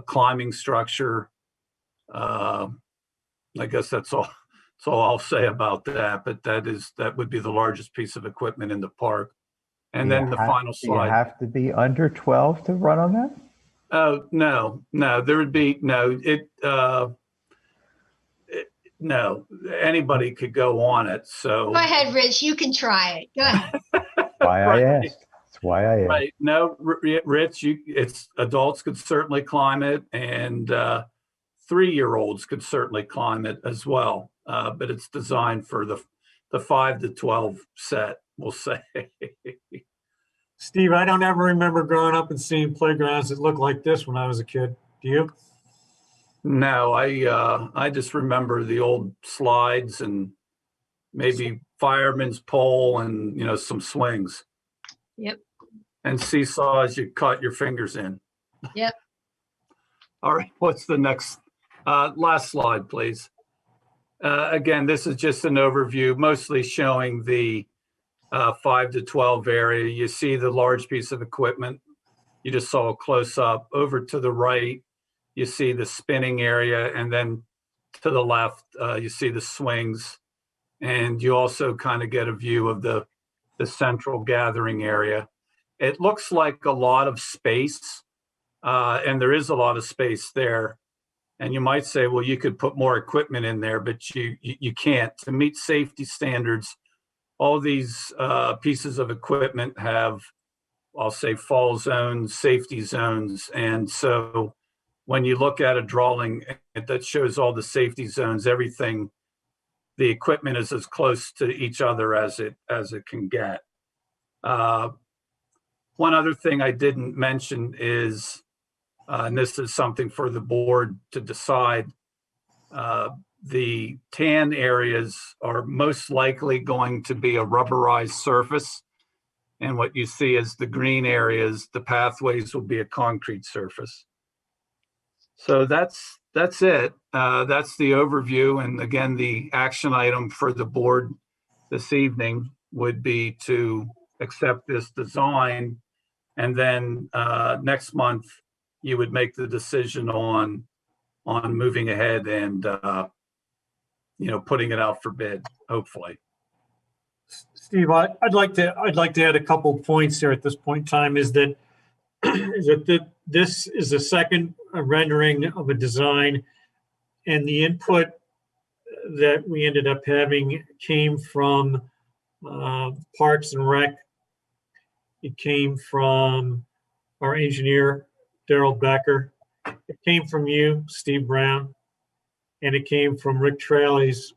climbing structure. I guess that's all I'll say about that, but that would be the largest piece of equipment in the park. And then the final slide. Do you have to be under 12 to run on that? Oh, no, there would be, no, anybody could go on it. So Go ahead, Rich, you can try it. Go ahead. Why I asked. That's why I asked. Right. No, Rich, it's adults could certainly climb it, and 3-year-olds could certainly climb it as well. But it's designed for the 5 to 12 set, we'll say. Steve, I don't ever remember growing up and seeing playgrounds that looked like this when I was a kid. Do you? No, I just remember the old slides and maybe fireman's pole and, some swings. Yep. And seesaws you caught your fingers in. Yep. All right, what's the next? Last slide, please. Again, this is just an overview, mostly showing the 5 to 12 area. You see the large piece of equipment. You just saw a close up. Over to the right, you see the spinning area, and then to the left, you see the swings. And you also kind of get a view of the central gathering area. It looks like a lot of space, and there is a lot of space there. And you might say, well, you could put more equipment in there, but you can't. To meet safety standards, all these pieces of equipment have, I'll say, fall zones, safety zones. And so when you look at a drawing that shows all the safety zones, everything, the equipment is as close to each other as it can get. One other thing I didn't mention is, and this is something for the board to decide, the tan areas are most likely going to be a rubberized surface. And what you see is the green areas, the pathways will be a concrete surface. So that's it. That's the overview. And again, the action item for the board this evening would be to accept this design. And then next month, you would make the decision on moving ahead and putting it out for bid, hopefully. Steve, I'd like to add a couple of points here at this point in time. Is that this is a second rendering of a design, and the input that we ended up having came from Parks and Rec. It came from our engineer, Daryl Becker. It came from you, Steve Brown. and it came from Rick Traley's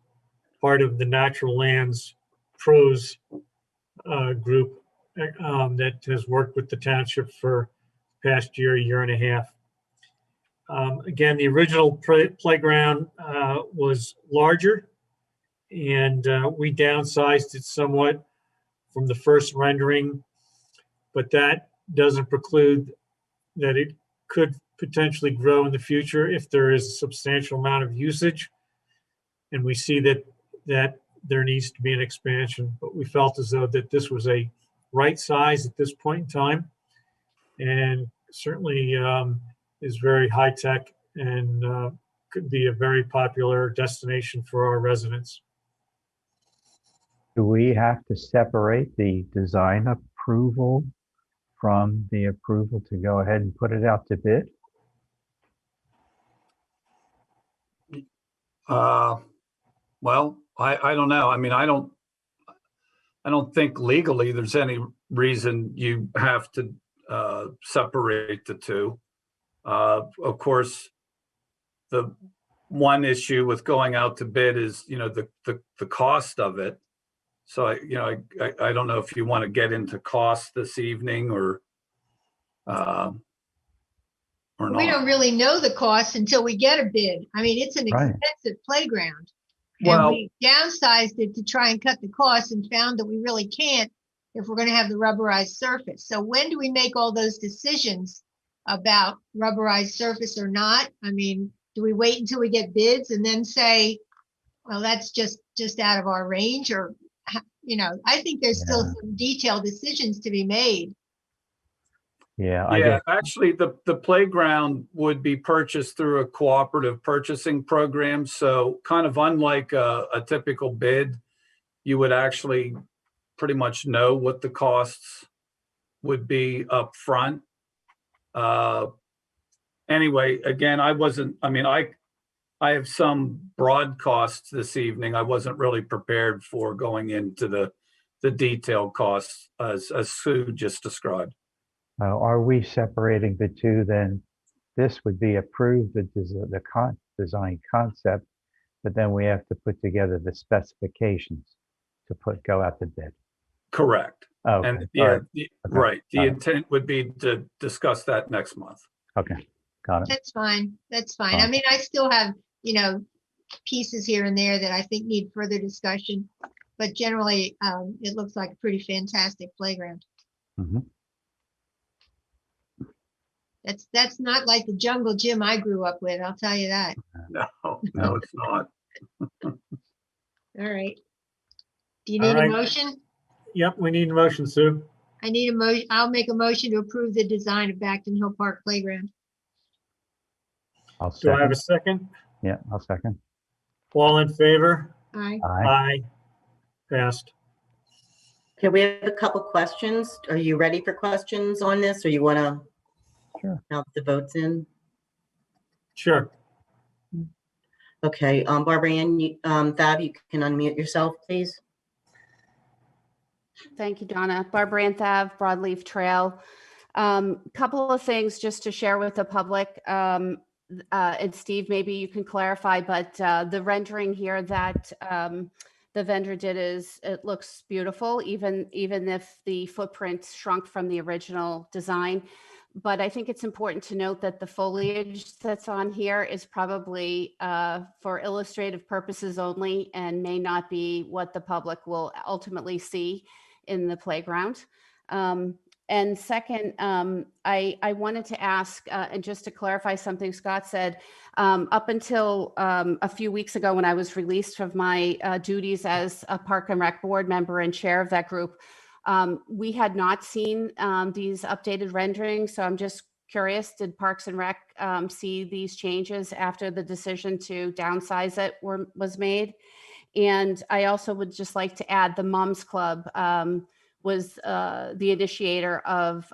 part of the Natural Lands Pros group that has worked with the township for the past year and a half. Again, the original playground was larger, and we downsized it somewhat from the first rendering, but that doesn't preclude that it could potentially grow in the future if there is a substantial amount of usage. And we see that there needs to be an expansion, but we felt as though that this was a right size at this point in time, and certainly is very high tech and could be a very popular destination for our residents. Do we have to separate the design approval from the approval to go ahead and put it out to bid? Well, I don't know. I mean, I don't think legally there's any reason you have to separate the two. Of course, the one issue with going out to bid is, the cost of it. So I don't know if you want to get into cost this evening or not. We don't really know the cost until we get a bid. I mean, it's an Right. expensive playground. And Well, we downsized it to try and cut the cost and found that we really can't if we're going to have the rubberized surface. So when do we make all those decisions about rubberized surface or not? I mean, do we wait until we get bids and then say, well, that's just out of our range? Or, I think there's still some detailed decisions to be made. Yeah, I yeah, guess, actually, the playground would be purchased through a cooperative purchasing program. So kind of unlike a typical bid, you would actually pretty much know what the costs would be up front. Anyway, again, I have some broad costs this evening. I wasn't really prepared for going into the detailed costs as Sue just described. are we separating the two then? This would be approved, the design concept, but then we have to put together the specifications to go out to bid. Correct. Oh, okay. And All yeah, right. right. The Got it. intent would be to discuss that next month. Okay, got it. That's fine. That's fine. I mean, I still have, pieces here and there that I think need further discussion, but generally, it looks like a pretty fantastic playground. Mhm. That's not like the jungle gym I grew up with, I'll tell you that. No, it's not. All right. Do you All need a right. motion? Yep, we need a motion, Sue. I need a motion. I'll make a motion to approve the design of Facton Hill Park Playground. I'll Do I have second. a second? Yeah, I'll second. All in favor? Aye. Aye. Aye. Passed. Okay, we have a couple questions. Are you ready for questions on this, or you want to Sure. count the votes in? Sure. Okay, Barbara Ann, Thab, you can unmute yourself, please. Thank you, Donna. Barbara Ann Thav, Broadleaf Trail. Couple of things just to share with the public. And Steve, maybe you can clarify, but the rendering here that the vendor did it looks beautiful, even if the footprint shrunk from the original design. But I think it's important to note that the foliage that's on here is probably for illustrative purposes only and may not be what the public will ultimately see in the playground. And second, I wanted to ask, and just to clarify something Scott said, up until a few weeks ago when I was released from my duties as a Park and Rec board member and chair of that group, we had not seen these updated renderings. So I'm just curious, did Parks and Rec see these changes after the decision to downsize it was made? And I also would just like to add the Moms Club was the initiator of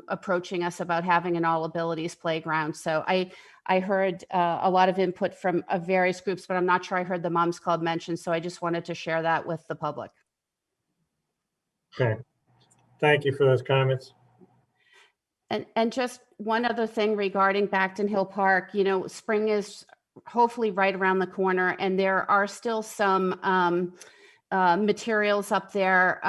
approaching us about having an all abilities playground. So I heard a lot of input from various groups, but I'm not sure I heard the Moms Club mentioned. So I just wanted to share that with the public. Okay. Thank you for those comments. And just one other thing regarding Facton Hill Park, spring is hopefully right around the corner. And there are still some materials up there,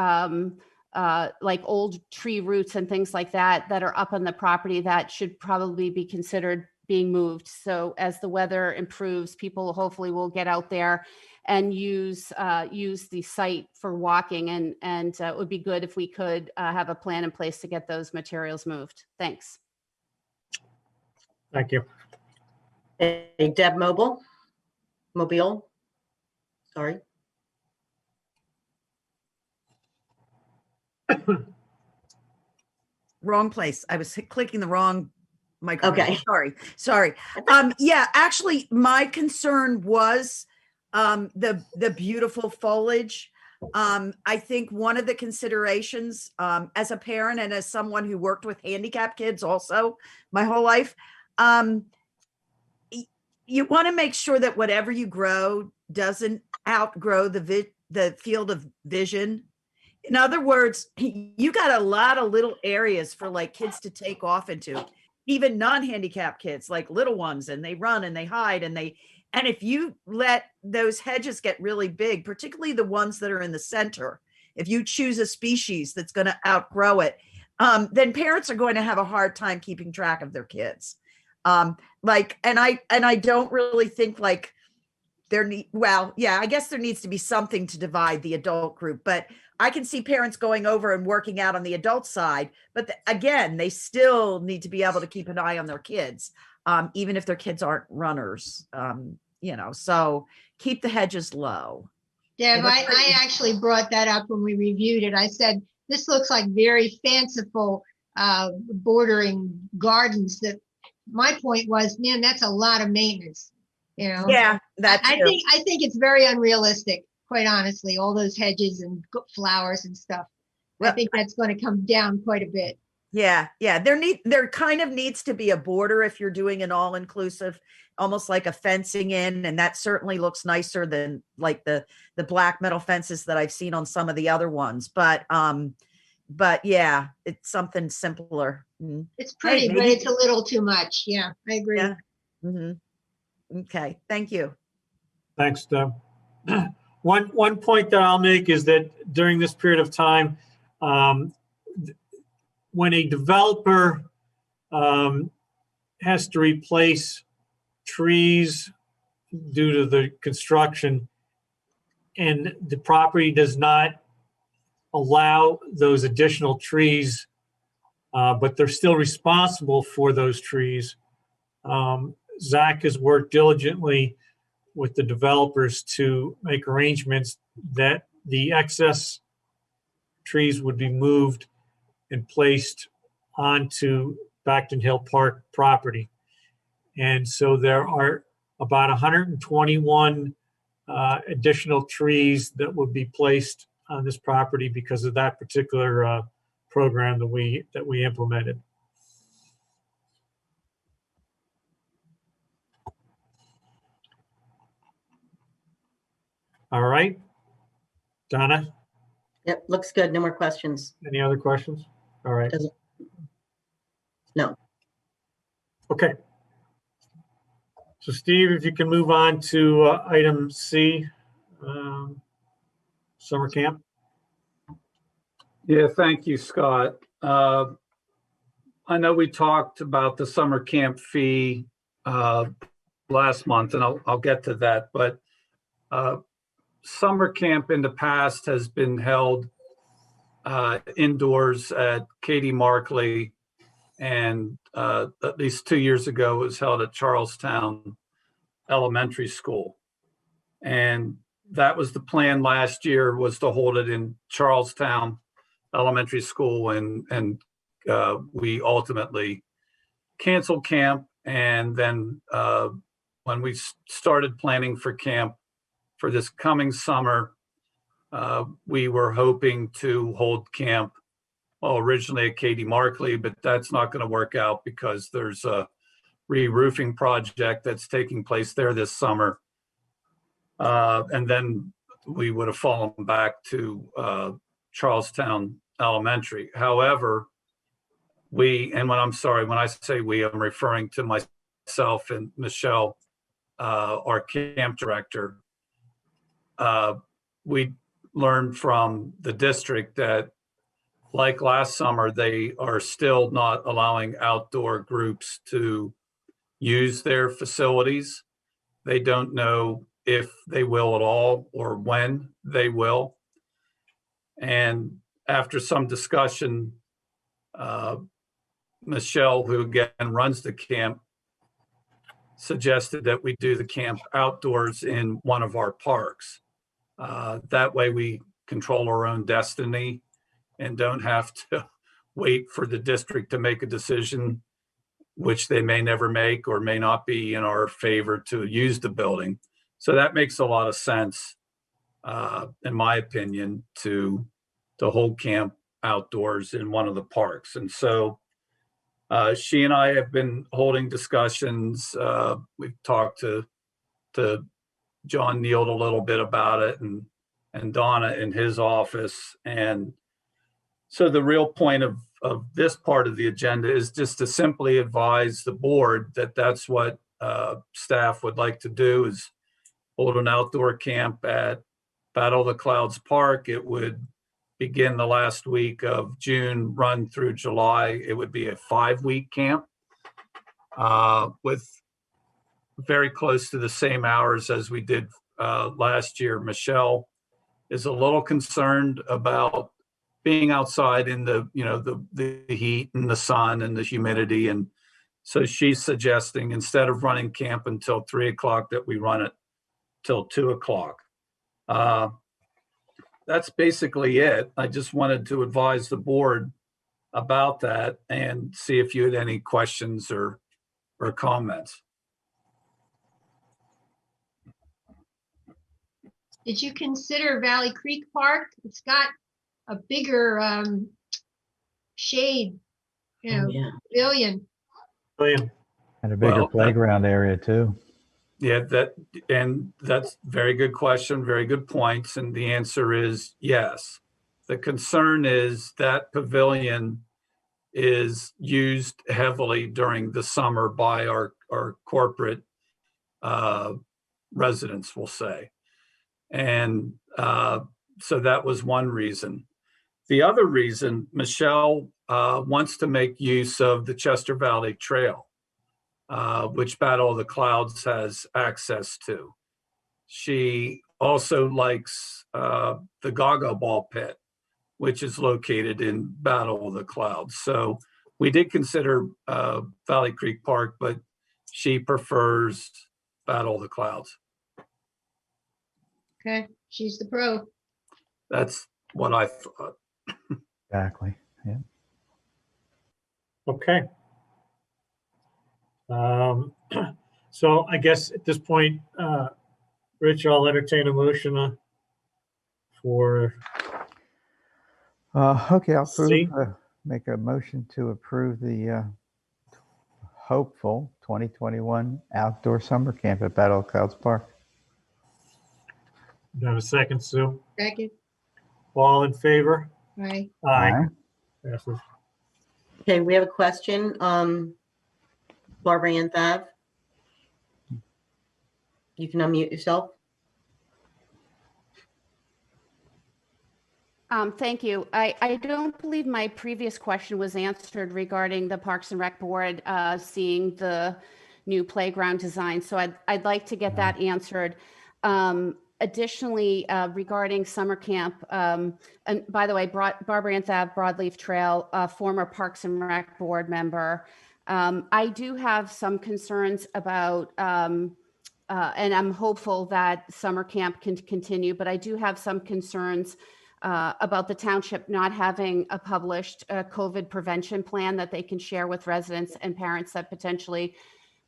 like old tree roots and things like that, that are up on the property that should probably be considered being moved. So as the weather improves, people hopefully will get out there and use the site for walking. And it would be good if we could have a plan in place to get those materials moved. Thanks. Thank you. Hey, Mobile, sorry. Wrong place. I was clicking the wrong microphone. Okay. Sorry. Yeah, actually, my concern was the beautiful foliage. I think one of the considerations, as a parent and as someone who worked with handicapped kids also my whole life, you want to make sure that whatever you grow doesn't outgrow the field of vision. In other words, you got a lot of little areas for like kids to take off into, even non-handicapped kids, like little ones, and they run and they hide and if you let those hedges get really big, particularly the ones that are in the center, if you choose a species that's going to outgrow it, then parents are going to have a hard time keeping track of their kids. And I don't really think like I guess there needs to be something to divide the adult group, but I can see parents going over and working out on the adult side, but again, they still need to be able to keep an eye on their kids, even if their kids aren't runners, so keep the hedges low. Deb, I actually brought that up when we reviewed it. I said, this looks like very fanciful bordering gardens. That my point was, man, that's a lot of maintenance. Yeah, I think it's very unrealistic, quite honestly, all those hedges and flowers and stuff. I think that's going to come down quite a bit. Yeah. There kind of needs to be a border if you're doing an all-inclusive, almost like a fencing in, and that certainly looks nicer than like the black metal fences that I've seen on some of the other ones. But yeah, it's something simpler. It's pretty, but it's a little too much. Yeah, I agree. Yeah. Okay, thank you. Thanks, Deb. One point that I'll make is that during this period of time, when a developer has to replace trees due to the construction and the property does not allow those additional trees, but they're still responsible for those trees, Zach has worked diligently with the developers to make arrangements that the excess trees would be moved and placed onto Facton Hill Park property. And so there are about 121 additional trees that would be placed on this property because of that particular program that we implemented. All right, Donna? Yep, looks good. No more questions. Any other questions? All right. No. Okay. So Steve, if you can move on to item C, summer camp. Yeah, thank you, Scott. I know we talked about the summer camp fee last month, and I'll get to that, but summer camp in the past has been held indoors at Katie Markley, and at least 2 years ago it was held at Charlestown Elementary School. And that was the plan last year, was to hold it in Charlestown Elementary School, and we ultimately canceled camp. And then when we started planning for camp for this coming summer, we were hoping to hold camp, well, originally at Katie Markley, but that's not going to work out because there's a re-roofing project that's taking place there this summer. And then we would have fallen back to Charlestown Elementary. However, when I say we, I'm referring to myself and Michelle our camp director, we learned from the district that, like last summer, they are still not allowing outdoor groups to use their facilities. They don't know if they will at all or when they will. And after some discussion, Michelle, who again runs the camp, suggested that we do the camp outdoors in one of our parks. That way we control our own destiny and don't have to wait for the district to make a decision, which they may never make or may not be in our favor to use the building. So that makes a lot of sense, in my opinion, to hold camp outdoors in one of the parks. And so she and I have been holding discussions. We've talked to John Neal a little bit about it, and Donna in his office. And so the real point of this part of the agenda is just to simply advise the board that that's what staff would like to do, is hold an outdoor camp at Battle of the Clouds Park. It would begin the last week of June, run through July. It would be a 5-week camp with very close to the same hours as we did last year. Michelle is a little concerned about being outside in the heat and the sun and the humidity. And so she's suggesting, instead of running camp until 3 o'clock, that we run it till 2 o'clock. That's basically it. I just wanted to advise the board about that and see if you had any questions or comments. Did you consider Valley Creek Park? It's got a bigger shade, Yeah. pavilion. William, And a bigger Well, playground area too. Yeah, that's very good question, very good points. And the answer is yes. The concern is that pavilion is used heavily during the summer by our corporate residents, we'll say. And so that was one reason. The other reason, Michelle wants to make use of the Chester Valley Trail, which Battle of the Clouds has access to. She also likes the Gaga Ball Pit, which is located in Battle of the Clouds. So we did consider Valley Creek Park, but she prefers Battle of the Clouds. Okay, she's the pro. That's what I thought. Exactly. Yeah. okay. So I guess at this point, Rich, I'll entertain a motion for Okay, I'll C. make a motion to approve the hopeful 2021 outdoor summer camp at Battle of Clouds Park. Do you have a second, Sue? Second, All in favor? right? Aye. Passes. Okay, we have a question. Barbara Ann Thav. You can unmute yourself. Thank you. I don't believe my previous question was answered regarding the Parks and Rec Board seeing the new playground design. So I'd like to get that answered. Additionally, regarding summer camp, and by the way, Barbara Ann Thav, Broadleaf Trail, former Parks and Rec Board member. I do have some concerns about, and I'm hopeful that summer camp can continue, but I do have some concerns about the township not having a published COVID prevention plan that they can share with residents and parents that potentially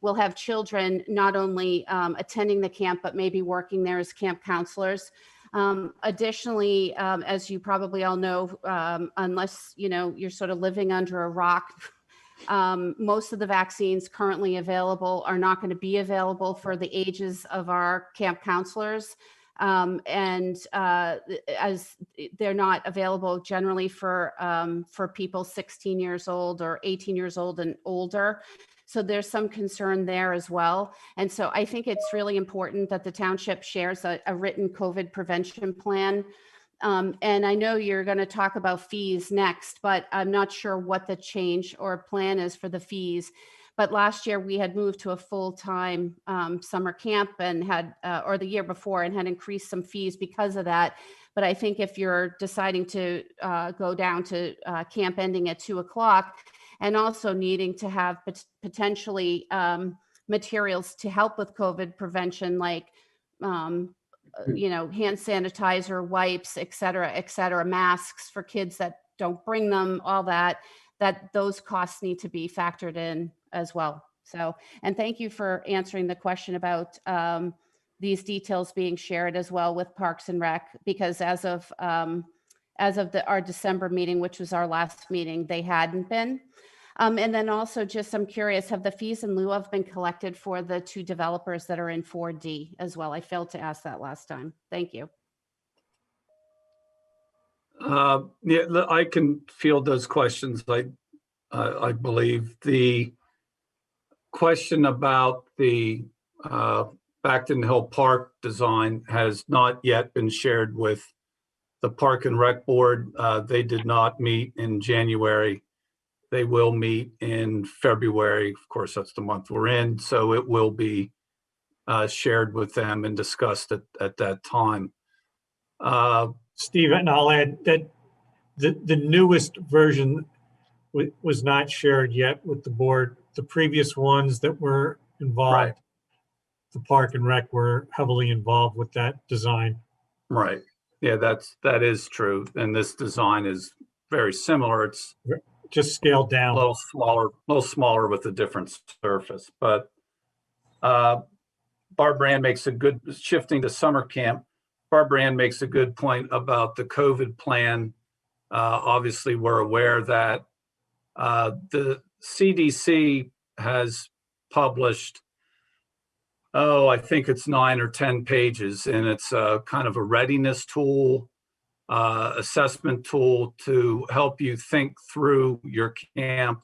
will have children not only attending the camp, but maybe working there as camp counselors. Additionally, as you probably all know, unless you're sort of living under a rock, most of the vaccines currently available are not going to be available for the ages of our camp counselors. And as they're not available generally for people 16 years old or 18 years old and older. So there's some concern there as well. And so I think it's really important that the township shares a written COVID prevention plan. And I know you're going to talk about fees next, but I'm not sure what the change or plan is for the fees. But last year we had moved to a full-time summer camp and had, or the year before, and had increased some fees because of that. But I think if you're deciding to go down to camp ending at 2 o'clock and also needing to have potentially materials to help with COVID prevention, like hand sanitizer, wipes, et cetera, masks for kids that don't bring them, all that those costs need to be factored in as well. So, and thank you for answering the question about these details being shared as well with Parks and Rec, because as of our December meeting, which was our last meeting, they hadn't been. And then also just, I'm curious, have the fees in lieu of been collected for the 2 developers that are in 4D as well? I failed to ask that last time. Thank you. Yeah, I can field those questions. I believe the question about the Facton Hill Park design has not yet been shared with the Park and Rec Board. They did not meet in January. They will meet in February. Of course, that's the month we're in. So it will be shared with them and discussed at that time. Steve, and I'll add that the newest version was not shared yet with the board. The previous ones that were involved, Right. the Park and Rec were heavily involved with that design. Right. Yeah, that is true. And this design is very similar. It's just scaled down. A little smaller with a different surface. But Barb Brand makes a good, shifting to summer camp, Barb Brand makes a good point about the COVID plan. Obviously, we're aware that the CDC has published, I think it's 9 or 10 pages, and it's kind of a readiness tool, assessment tool to help you think through your camp,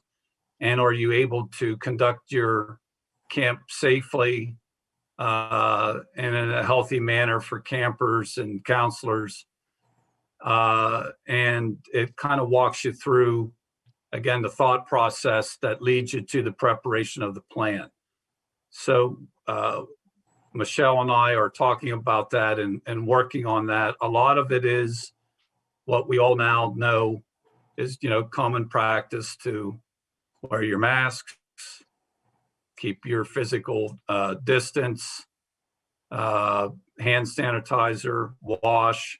and are you able to conduct your camp safely and in a healthy manner for campers and counselors. And it kind of walks you through, again, the thought process that leads you to the preparation of the plan. So Michelle and I are talking about that and working on that. A lot of it is what we all now know is, common practice to wear your masks, keep your physical distance, hand sanitizer, wash.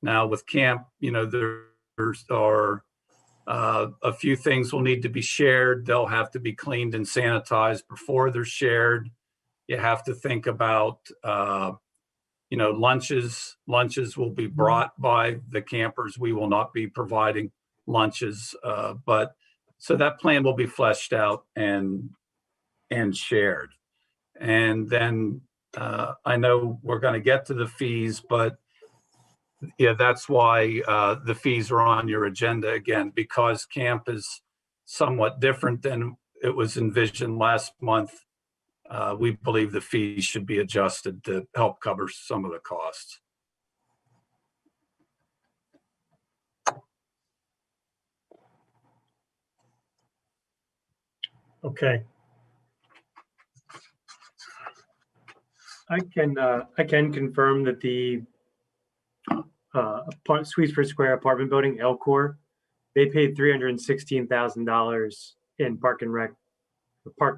Now with camp, there are a few things will need to be shared. They'll have to be cleaned and sanitized before they're shared. You have to think about, lunches. Lunches will be brought by the campers. We will not be providing lunches, but so that plan will be fleshed out and shared. And then I know we're going to get to the fees, but yeah, that's why the fees are on your agenda again, because camp is somewhat different than it was envisioned last month. We believe the fees should be adjusted to help cover some of the costs. Okay. I can confirm that the Suites per Square apartment building, Elcor, they paid $316,000 in Park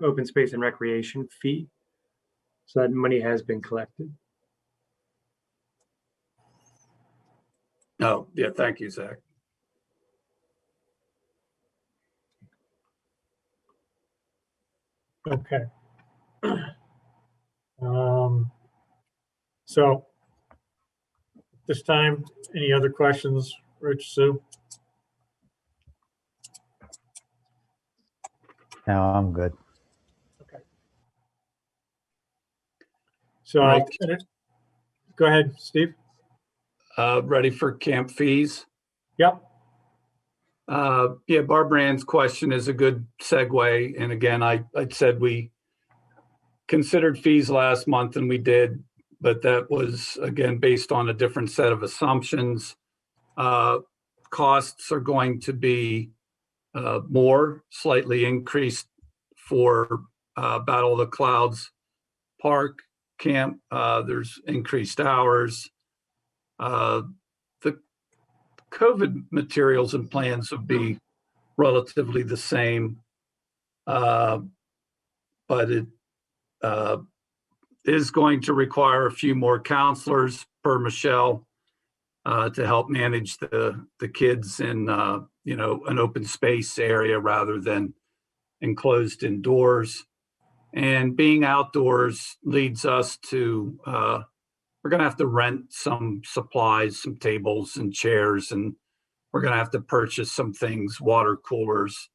Open Space and Recreation fee. So that money has been collected. Oh, yeah. Thank you, Zach. Okay. So this time, any other questions, Rich, Sue? No, I'm good. Okay. So Right. Go ahead, Steve. Ready for camp fees? Yep. Yeah, Barbrand's question is a good segue. And again, I said we considered fees last month and we did, but that was again based on a different set of assumptions. Costs are going to be more, slightly increased for Battle of the Clouds Park Camp. There's increased hours. The COVID materials and plans would be relatively the same, but it is going to require a few more counselors per Michelle to help manage the kids in an open space area rather than enclosed indoors. And being outdoors leads us to we're going to have to rent some supplies, some tables and chairs, and we're going to have to purchase some things, water coolers,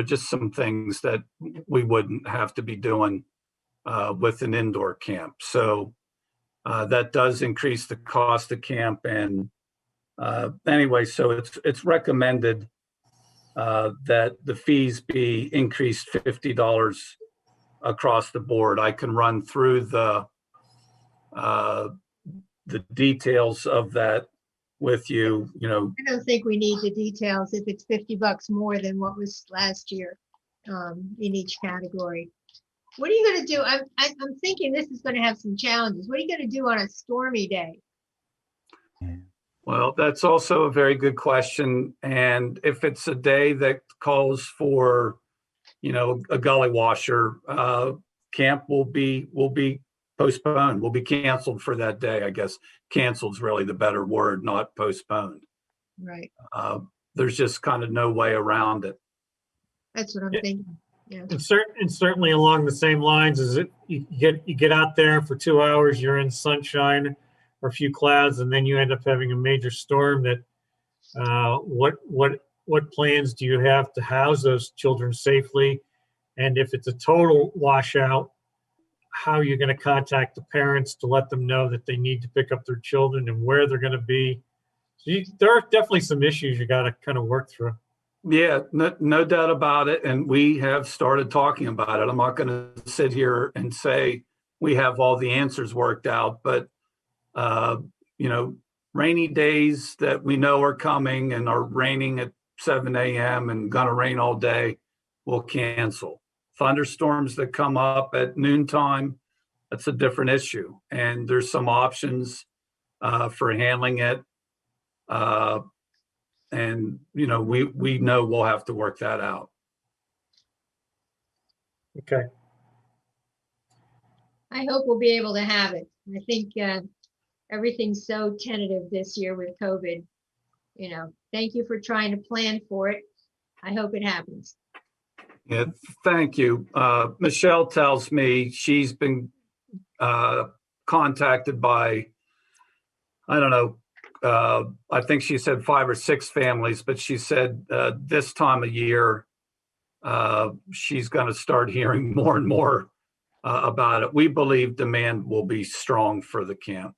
just some things that we wouldn't have to be doing with an indoor camp. So that does increase the cost of camp. And anyway, so it's recommended that the fees be increased $50 across the board. I can run through the details of that with you. I don't think we need the details if it's $50 more than what was last year in each category. What are you going to do? I'm thinking this is going to have some challenges. What are you going to do on a stormy day? Well, that's also a very good question. And if it's a day that calls for, a gully washer, camp will be postponed, will be canceled for that day. I guess canceled is really the better word, not postponed. Right. There's just kind of no way around it. That's what I'm thinking. Yeah. And certainly along the same lines is it you get out there for 2 hours, you're in sunshine or a few clouds, and then you end up having a major storm. That what plans do you have to house those children safely? And if it's a total washout, how are you going to contact the parents to let them know that they need to pick up their children and where they're going to be? So there are definitely some issues you got to kind of work through. Yeah, no doubt about it. And we have started talking about it. I'm not going to sit here and say we have all the answers worked out, but, rainy days that we know are coming and are raining at 7 a.m. and going to rain all day, we'll cancel. Thunderstorms that come up at noontime, that's a different issue. And there's some options for handling it. And, we know we'll have to work that out. Okay. I hope we'll be able to have it. I think everything's so tentative this year with COVID. Thank you for trying to plan for it. I hope it happens. Yeah, thank you. Michelle tells me she's been contacted by, I don't know, I think she said 5 or 6 families, but she said this time of year, she's going to start hearing more and more about it. We believe demand will be strong for the camp.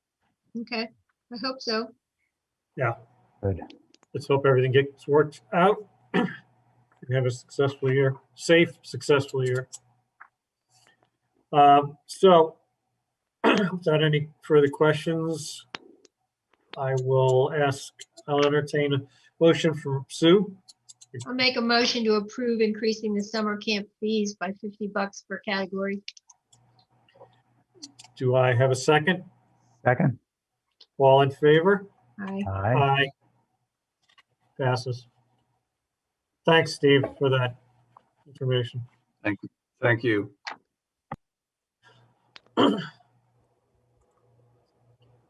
Okay, I hope so. Yeah. Good. Let's hope everything gets worked out. We have a successful year, safe, successful year. So without any further questions, I'll entertain a motion from Sue. I'll make a motion to approve increasing the summer camp fees by $50 per category. Do I have a second? Second. All in favor? Aye. Aye. Passes. Thanks, Steve, for that information. Thank you.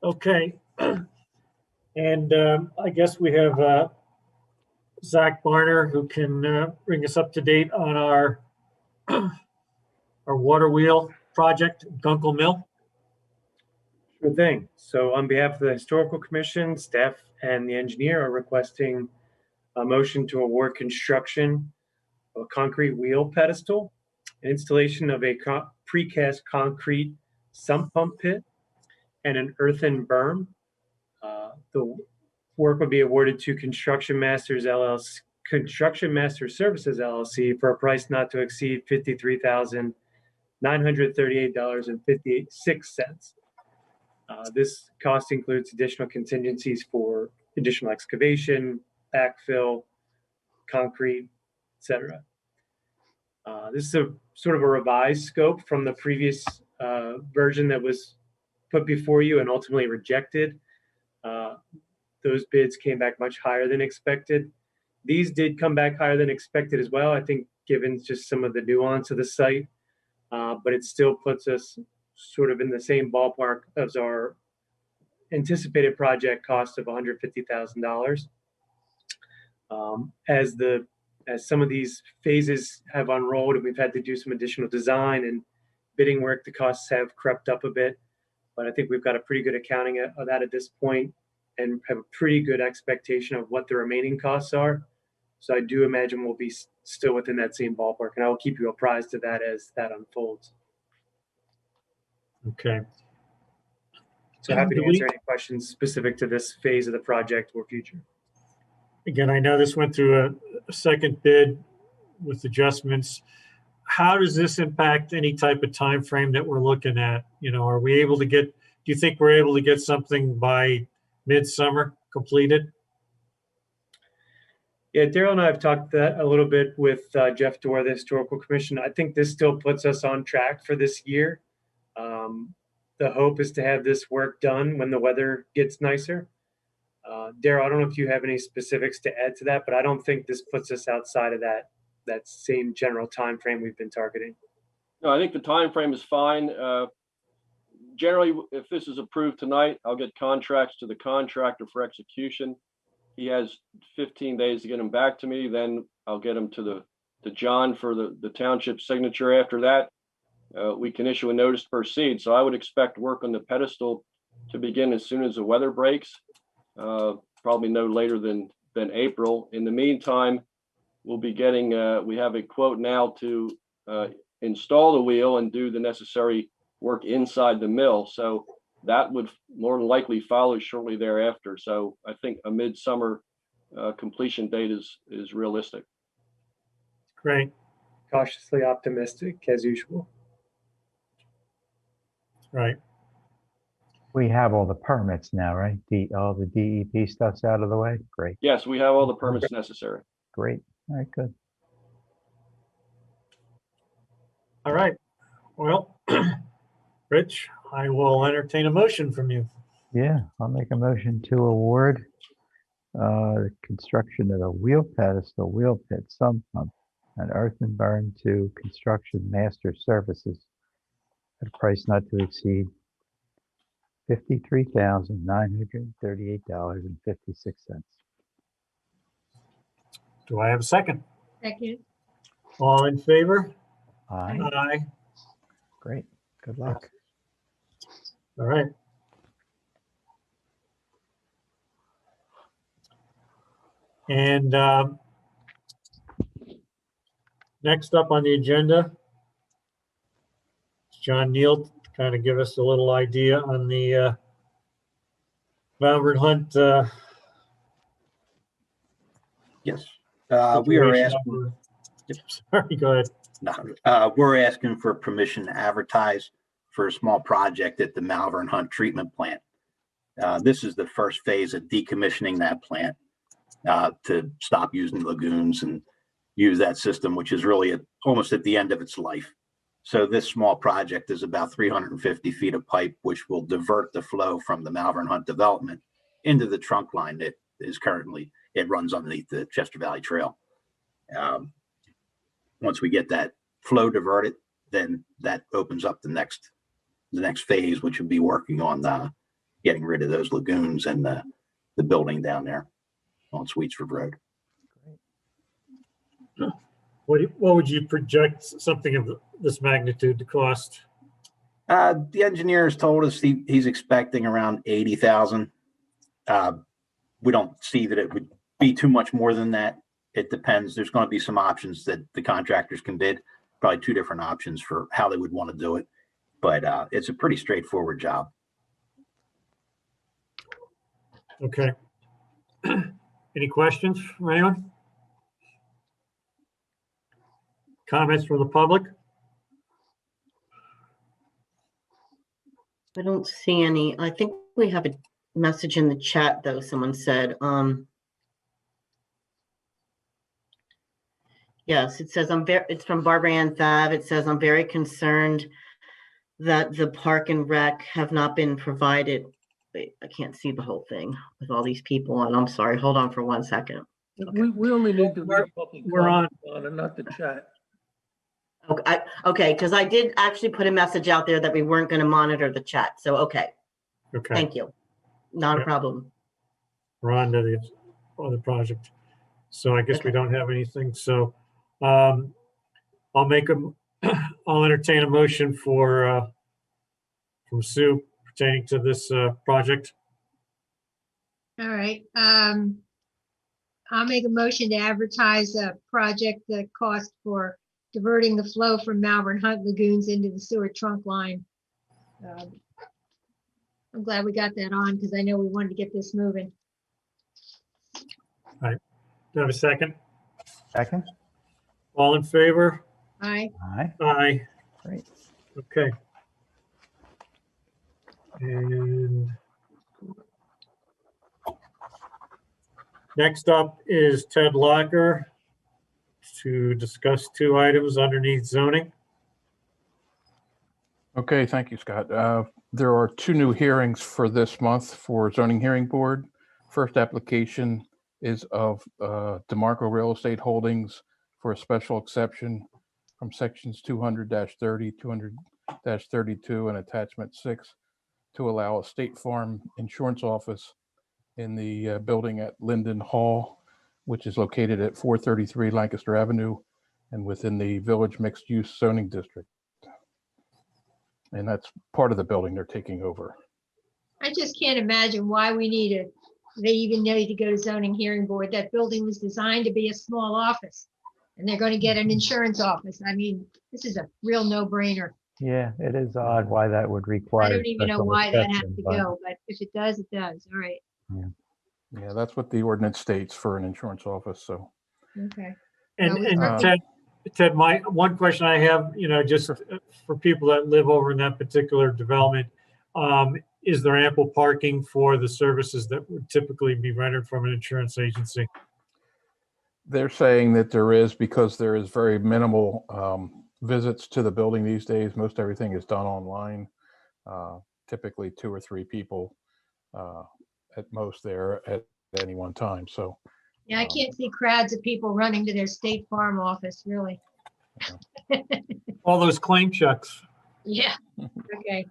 Okay. And I guess we have Zach Barner, who can bring us up to date on our water wheel project, Gunkel Mill. Sure thing. So on behalf of the Historical Commission, staff and the engineer are requesting a motion to award construction of a concrete wheel pedestal, an installation of a precast concrete sump pump pit, and an earthen berm. The work would be awarded to Construction Masters Construction Master Services LLC for a price not to exceed $53,938.56. This cost includes additional contingencies for additional excavation, backfill, concrete, etc. This is a sort of a revised scope from the previous version that was put before you and ultimately rejected. Those bids came back much higher than expected. These did come back higher than expected as well, I think, given just some of the nuance of the site, but it still puts us sort of in the same ballpark as our anticipated project cost of $150,000. As some of these phases have unrolled and we've had to do some additional design and bidding work, the costs have crept up a bit, but I think we've got a pretty good accounting of that at this point and have a pretty good expectation of what the remaining costs are. So I do imagine we'll be still within that same ballpark, and I will keep you apprised of that as that unfolds. Okay. So happy to answer any questions specific to this phase of the project or future. Again, I know this went through a second bid with adjustments. How does this impact any type of time frame that we're looking at? You know, are we able to get, do you think we're able to get something by midsummer completed? Yeah, Daryl and I have talked that a little bit with Jeff Dorr, the Historical Commission. I think this still puts us on track for this year. The hope is to have this work done when the weather gets nicer. Daryl, I don't know if you have any specifics to add to that, but I don't think this puts us outside of that same general time frame we've been targeting. No, I think the time frame is fine. Generally, if this is approved tonight, I'll get contracts to the contractor for execution. He has 15 days to get them back to me. Then I'll get them to John for the township signature. After that, we can issue a notice to proceed. So I would expect work on the pedestal to begin as soon as the weather breaks, probably no later than April. In the meantime, we'll be getting, we have a quote now to install the wheel and do the necessary work inside the mill. So that would more than likely follow shortly thereafter. So I think a midsummer completion date is realistic. Great. Cautiously optimistic as usual. Right. We have all the permits now, right? All the DEP stuff's out of the way? Great, Yes, we have all the permits necessary. great. All right, good. All right. Well, Rich, I will entertain a motion from you. Yeah, I'll make a motion to award the construction of a wheel pedestal, wheel pit, sump pump, and earthen burn to Construction Master Services at a price not to exceed $53,938.56. Do I have a second? Second. All in favor? Aye, Aye. great. Good luck. All right. And next up on the agenda, is John Neal to kind of give us a little idea on the Malvern Hunt. Yes, we are situation asking. over- Sorry, go ahead. We're asking for permission to advertise for a small project at the Malvern Hunt treatment plant. This is the first phase of decommissioning that plant to stop using lagoons and use that system, which is really almost at the end of its life. So this small project is about 350 feet of pipe, which will divert the flow from the Malvern Hunt development into the trunk line that is currently, it runs underneath the Chester Valley Trail. Once we get that flow diverted, then that opens up the next phase, which would be working on getting rid of those lagoons and the building down there on Sweetsford Road. What would you project something of this magnitude to cost? The engineer has told us he's expecting around 80,000. We don't see that it would be too much more than that. It depends. There's going to be some options that the contractors can bid, probably two different options for how they would want to do it. But it's a pretty straightforward job. Okay. Any questions from anyone? Comments from the public? I don't see any. I think we have a message in the chat, though, someone said. Yes, it says, it's from Barbara Ann Thav. It says, I'm very concerned that the park and rec have not been provided. Wait, I can't see the whole thing with all these people on. I'm sorry. Hold on for 1 second. We only need to read public We're on. comment on it, not the chat. Okay, because I did actually put a message out there that we weren't going to monitor the chat. So, okay. Okay. Thank you. Not a Yep. problem. We're on to the other project. So I guess we don't have anything. So I'll entertain a motion from Sue pertaining to this project. All right. I'll make a motion to advertise a project, the cost for diverting the flow from Malvern Hunt lagoons into the sewer trunk line. I'm glad we got that on because I know we wanted to get this moving. All right. Do I have a second? Second? All in favor? Aye. Aye. Aye. Great. Okay. And next up is Ted Locker to discuss 2 items underneath zoning. Okay, thank you, Scott. There are 2 new hearings for this month for zoning hearing board. First application is of DeMarco Real Estate Holdings for a special exception from sections 200-30, 200-32, and attachment 6 to allow a State Farm insurance office in the building at Linden Hall, which is located at 433 Lancaster Avenue and within the Village Mixed Use Zoning District. And that's part of the building they're taking over. I just can't imagine why they even need to go to zoning hearing board. That building was designed to be a small office and they're going to get an insurance office. I mean, this is a real no-brainer. Yeah, it is odd why that would require. I don't even know special why that has exception, to but go, but if it does, it does. All right. Yeah, that's what the ordinance states for an insurance office, so. Okay. And Ted, my one question I have, just for people that live over in that particular development, is there ample parking for the services that would typically be rendered from an insurance agency? They're saying that there is because there is very minimal visits to the building these days. Most everything is done online. Typically 2 or 3 people at most there at any one time. So Yeah, I can't see crowds of people running to their State Farm office, really. All those claim checks. Yeah, okay.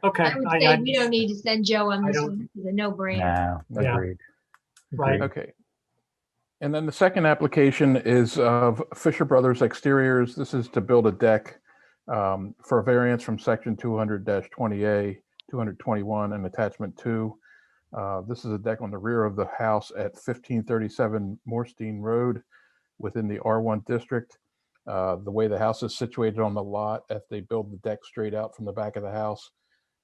Okay. I would say we don't need to send Joe on this one. It's a no-brainer. no, agreed. Right. Okay. And then the second application is of Fisher Brothers Exteriors. This is to build a deck for a variance from section 200-20A, 221, and attachment 2. This is a deck on the rear of the house at 1537 Moorstein Road within the R1 district. The way the house is situated on the lot, if they build the deck straight out from the back of the house,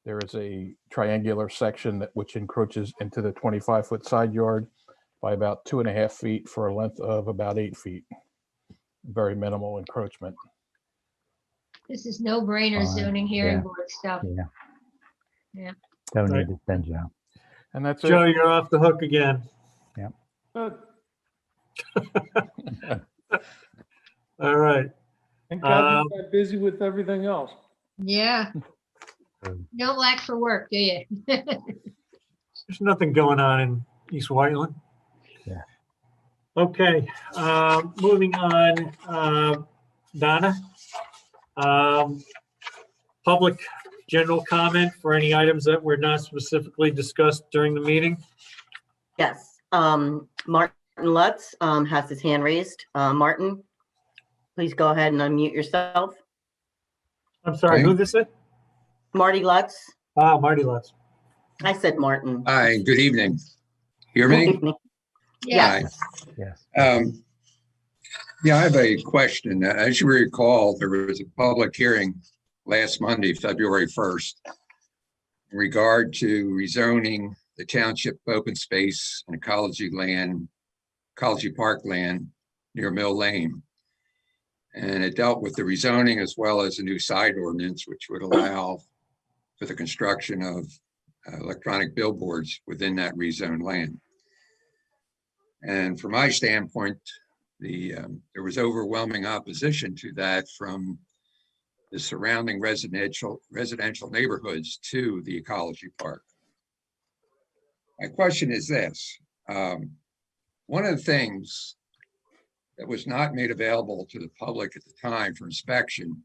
there is a triangular section which encroaches into the 25-foot side yard by about 2.5 feet for a length of about 8 feet. Very minimal encroachment. This is no-brainer zoning hearing yeah. board stuff. Yeah, Yeah. don't Right. need to send Joe. And that's Joe, it. you're off the hook again. Yeah. Good. All right. And Kathy got busy with everything else. Yeah. No lack for work, do you? There's nothing going on in East Whiteland. Yeah. Okay, moving on, Donna. Public general comment for any items that were not specifically discussed during the meeting? Yes. Martin Lutz has his hand raised. Martin, please go ahead and unmute yourself. I'm sorry, who this is? Marty Lutz. Ah, Marty Lutz. I said Martin. Hi, good evening. Hear me? Yes. Yes. Yeah, I have a question. As you recall, there was a public hearing last Monday, February 1st, in regard to rezoning the township open space and ecology park land near Mill Lane. And it dealt with the rezoning as well as a new side ordinance, which would allow for the construction of electronic billboards within that rezoned land. And from my standpoint, there was overwhelming opposition to that from the surrounding residential neighborhoods to the ecology park. My question is this. One of the things that was not made available to the public at the time for inspection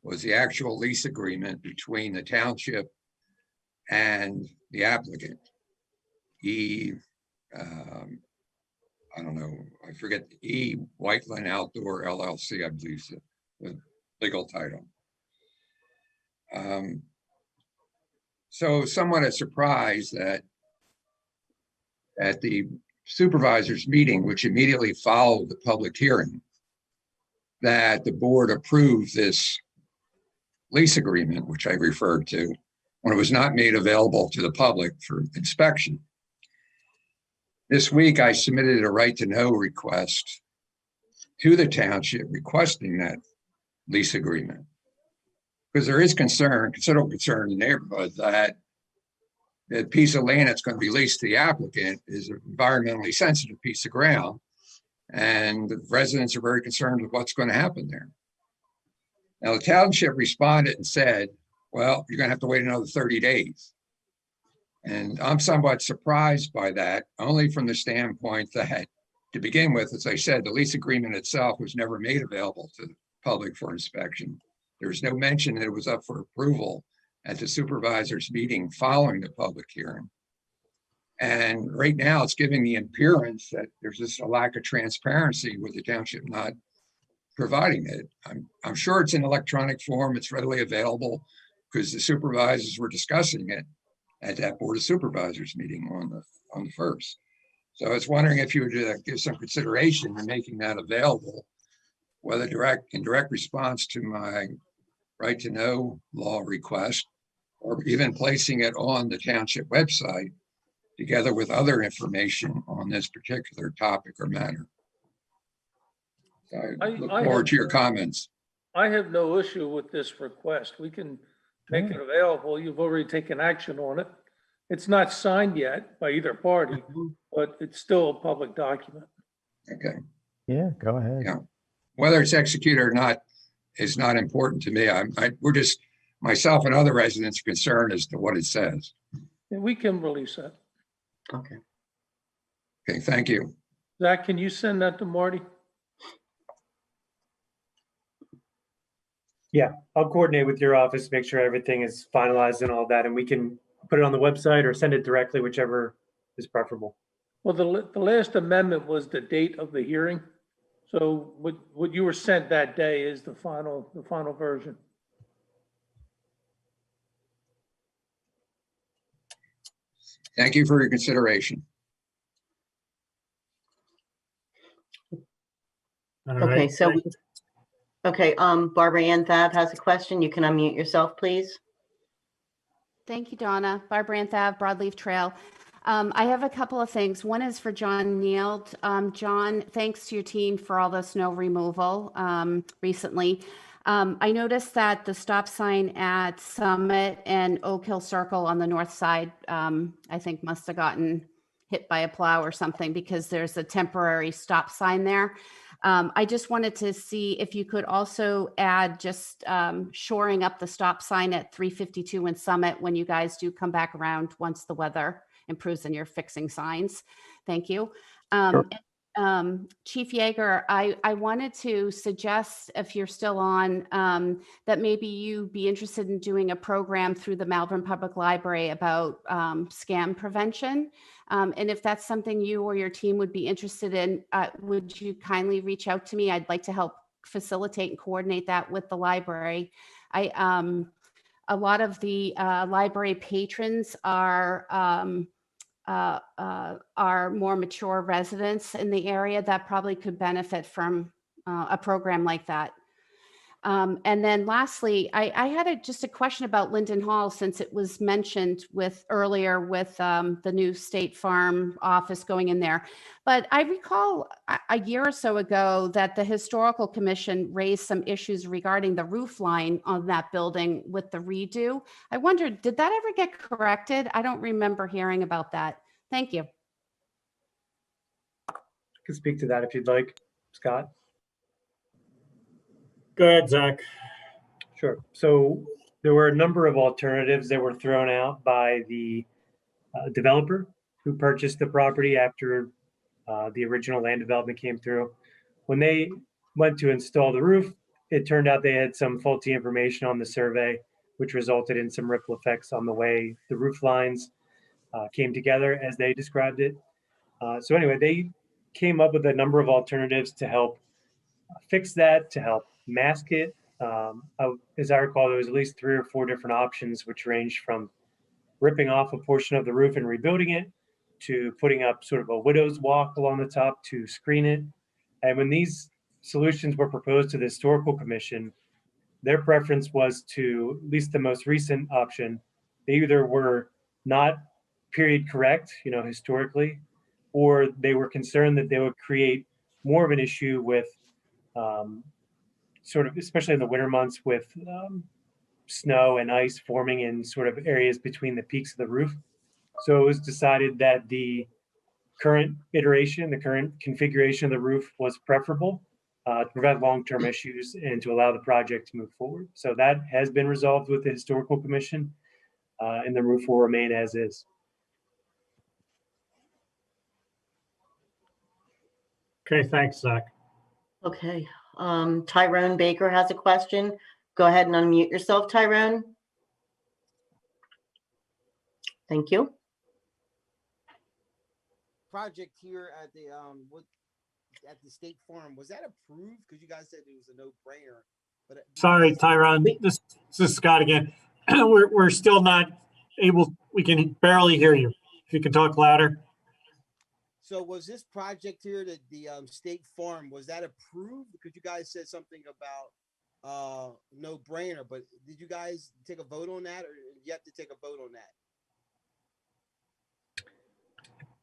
was the actual lease agreement between the township and the applicant. I don't know, I forget, Whiteland Outdoor LLC, I believe, the legal title. So somewhat a surprise that at the supervisors meeting, which immediately followed the public hearing, that the board approved this lease agreement, which I referred to, when it was not made available to the public for inspection. This week, I submitted a right to know request to the township requesting that lease agreement. Because there is considerable concern in the neighborhood that the piece of land that's going to be leased to the applicant is an environmentally sensitive piece of ground. And the residents are very concerned with what's going to happen there. Now, the township responded and said, well, you're going to have to wait another 30 days. And I'm somewhat surprised by that, only from the standpoint that, to begin with, as I said, the lease agreement itself was never made available to the public for inspection. There's no mention that it was up for approval at the supervisors meeting following the public hearing. And right now it's giving the appearance that there's just a lack of transparency with the township not providing it. I'm sure it's in electronic form. It's readily available because the supervisors were discussing it at that Board of Supervisors meeting on the 1st. So I was wondering if you would give some consideration in making that available, whether in direct response to my right to know law request, or even placing it on the township website together with other information on this particular topic or matter. So I look forward to your comments. I have no issue with this request. We can make it available. You've already taken action on it. It's not signed yet by either party, but it's still a public document. Okay. Yeah, go ahead. Yeah. Whether it's executed or not is not important to me. We're just, myself and other residents are concerned as to what it says. And we can release that. Okay. Okay, thank you. Zach, can you send that to Marty? Yeah, I'll coordinate with your office, make sure everything is finalized and all that, and we can put it on the website or send it directly, whichever is preferable. Well, the last amendment was the date of the hearing. So what you were sent that day is the final version. Thank you for your consideration. Okay, so, okay, Barbara Ann Thab has a question. You can unmute yourself, please. Thank you, Donna. Barbara Ann Thab, Broadleaf Trail. I have a couple of things. One is for John Neild. John, thanks to your team for all the snow removal recently. I noticed that the stop sign at Summit and Oak Hill Circle on the north side, I think must have gotten hit by a plow or something because there's a temporary stop sign there. I just wanted to see if you could also add just shoring up the stop sign at 352 in Summit when you guys do come back around once the weather improves and you're fixing signs. Thank you. Sure. Chief Yeager, I wanted to suggest, if you're still on, that maybe you be interested in doing a program through the Malvern Public Library about scam prevention. And if that's something you or your team would be interested in, would you kindly reach out to me? I'd like to help facilitate and coordinate that with the library. A lot of the library patrons are more mature residents in the area that probably could benefit from a program like that. And then lastly, I had just a question about Linden Hall, since it was mentioned earlier with the new State Farm office going in there. But I recall a year or so ago that the Historical Commission raised some issues regarding the roof line on that building with the redo. I wondered, did that ever get corrected? I don't remember hearing about that. Thank you. I can speak to that if you'd like, Scott. Go ahead, Zach. Sure. So there were a number of alternatives that were thrown out by the developer who purchased the property after the original land development came through. When they went to install the roof, it turned out they had some faulty information on the survey, which resulted in some ripple effects on the way the roof lines came together as they described it. So anyway, they came up with a number of alternatives to help fix that, to help mask it. As I recall, there was at least 3 or 4 different options, which ranged from ripping off a portion of the roof and rebuilding it, to putting up sort of a widow's walk along the top to screen it. And when these solutions were proposed to the Historical Commission, their preference was to, at least the most recent option, they either were not period correct, historically, or they were concerned that they would create more of an issue with sort of, especially in the winter months, with snow and ice forming in sort of areas between the peaks of the roof. So it was decided that the current iteration, the current configuration of the roof was preferable to prevent long-term issues and to allow the project to move forward. So that has been resolved with the Historical Commission, and the roof will remain as is. Okay, thanks, Zach. Okay, Tyrone Baker has a question. Go ahead and unmute yourself, Tyrone. Thank you. Project here at the at the State Farm, was that approved? Because you guys said it was a no-brainer. But Sorry, Tyrone. This is Scott again. We're still not able. We can barely hear you. If you can talk louder. So was this project here, the State Farm, was that approved? Because you guys said something about no-brainer, but did you guys take a vote on that, or you have to take a vote on that?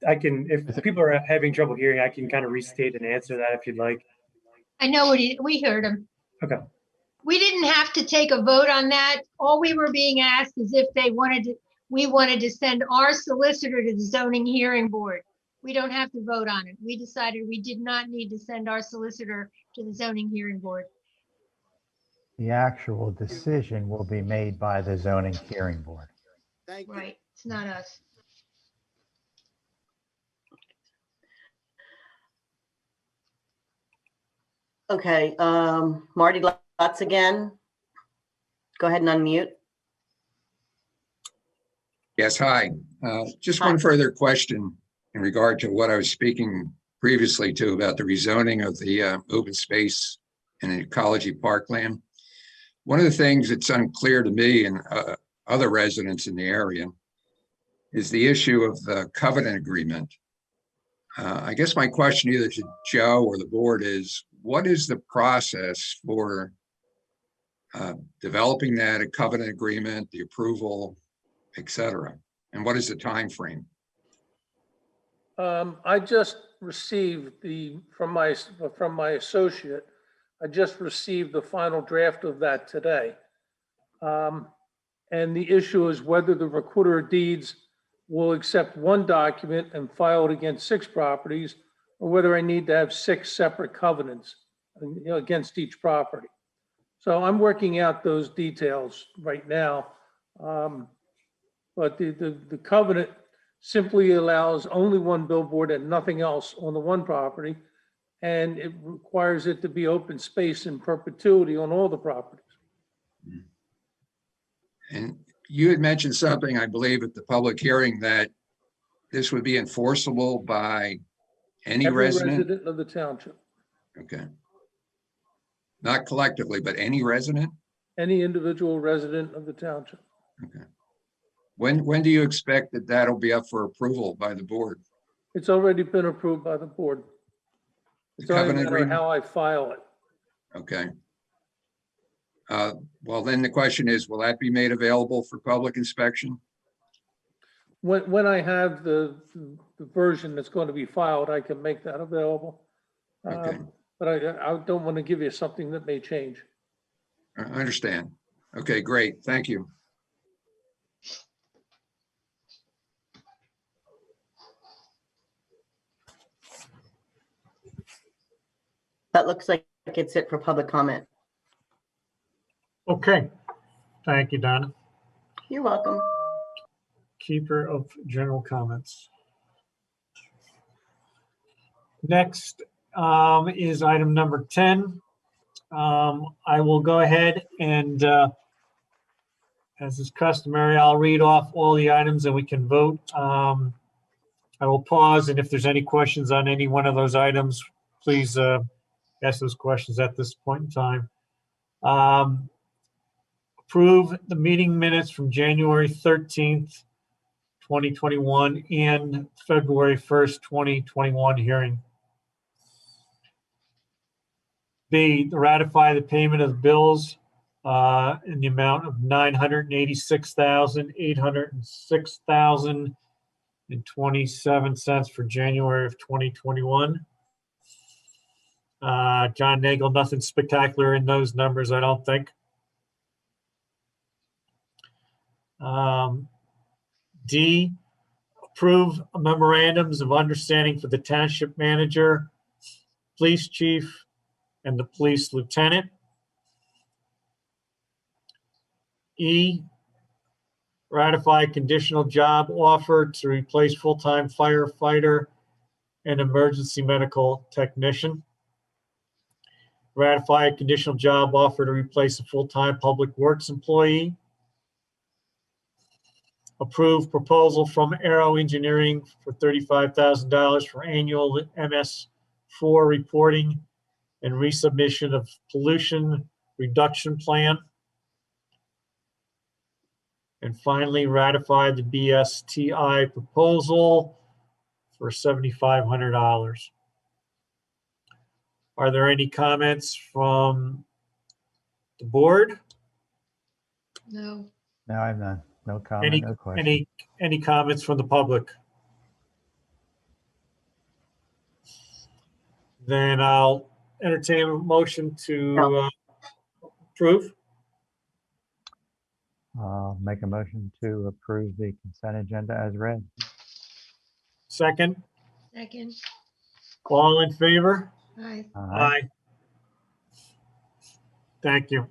I can, if people are having trouble hearing, I can kind of restate and answer that if you'd like. I know what we heard him. Okay. We didn't have to take a vote on that. All we were being asked is if we wanted to send our solicitor to the zoning hearing board. We don't have to vote on it. We decided we did not need to send our solicitor to the zoning hearing board. The actual decision will be made by the zoning hearing board. Thank you. Right, it's not us. Okay, Marty Lutz again. Go ahead and unmute. Yes, hi. Just one further question in regard to what I was speaking previously to about the rezoning of the open space and ecology parkland. One of the things that's unclear to me and other residents in the area is the issue of the covenant agreement. I guess my question either to Joe or the board is, what is the process for developing that, a covenant agreement, the approval, et cetera? And what is the time frame? I just received from my associate, I just received the final draft of that today. And the issue is whether the recorder of deeds will accept one document and file it against 6 properties, or whether I need to have 6 separate covenants, against each property. So I'm working out those details right now. But the covenant simply allows only one billboard and nothing else on the one property. And it requires it to be open space in perpetuity on all the properties. And you had mentioned something, I believe, at the public hearing that this would be enforceable by any Every resident of the township. Okay. Not collectively, but any resident? Any individual resident of the township. Okay. When do you expect that that'll be up for approval by the board? It's already been approved by the board. It's only a covenant matter of agreement? how I file it. Okay. Well, then the question is, will that be made available for public inspection? When I have the version that's going to be filed, I can make that available. Okay. But I don't want to give you something that may change. I understand. Okay, great. Thank you. That looks like it's it for public comment. Okay. Thank you, Donna. You're welcome. Keeper of general comments. Next is item number 10. I will go ahead and, as is customary, I'll read off all the items and we can vote. I will pause, and if there's any questions on any one of those items, please ask those questions at this point in time. Approve the meeting minutes from January 13th, 2021 and February 1st, 2021 hearing. B, ratify the payment of bills in the amount of $986,806,027 for January of 2021. John Nagel, nothing spectacular in those numbers, I don't think. D, approve memorandums of understanding for the township manager, police chief, and the police lieutenant. E, ratify conditional job offer to replace full-time firefighter and emergency medical technician. Ratify a conditional job offer to replace a full-time public works employee. Approve proposal from Aero Engineering for $35,000 for annual MS4 reporting and resubmission of pollution reduction plan. And finally, ratify the BSTI proposal for $7,500. Are there any comments from the board? No. No, I have none. No comment, no question. Any comments from the public? Then I'll entertain a motion to approve. Make a motion to approve the consent agenda as read. Second, Second. all in favor? Aye. Aye. Thank you.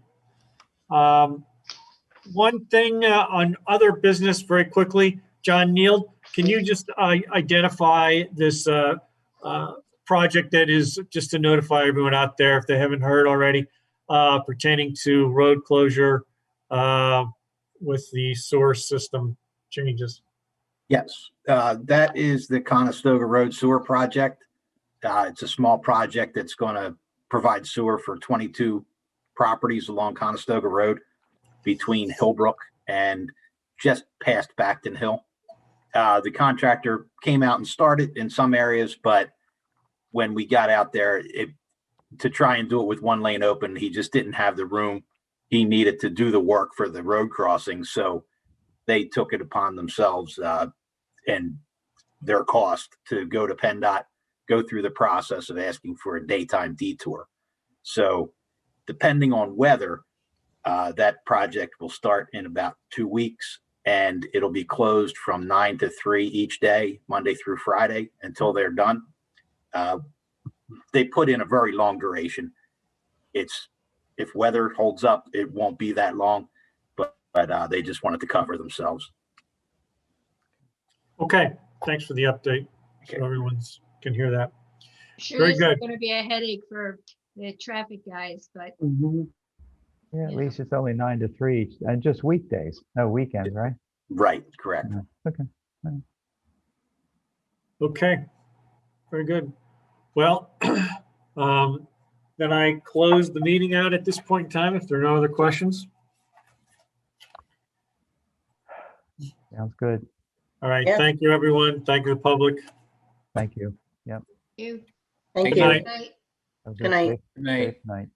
One thing on other business very quickly, John Neal, can you just identify this project that is, just to notify everyone out there if they haven't heard already, pertaining to road closure with the sewer system changes? Yes, that is the Conestoga Road Sewer Project. It's a small project that's going to provide sewer for 22 properties along Conestoga Road between Hillbrook and just past Facton Hill. The contractor came out and started in some areas, but when we got out there to try and do it with one lane open, he just didn't have the room he needed to do the work for the road crossing. So they took it upon themselves and their cost to go to PennDOT, go through the process of asking for a daytime detour. So depending on weather, that project will start in about 2 weeks, and it'll be closed from 9 to 3 each day, Monday through Friday, until they're done. They put in a very long duration. If weather holds up, it won't be that long, but they just wanted to cover themselves. Okay, thanks for the update. So everyone can hear that. Sure, Very this good. is going to be a headache for the traffic guys, but Yeah, at least it's only 9 to 3 and just weekdays, no weekends, right? Right, correct. Okay. Okay, very good. Well, then I close the meeting out at this point in time if there are no other questions. Sounds good. All right, Yeah. thank you, everyone. Thank you, the public. Thank you. Yep. you. Thank Good you. night. Night. Have a Good night. safe- Good night. safe night.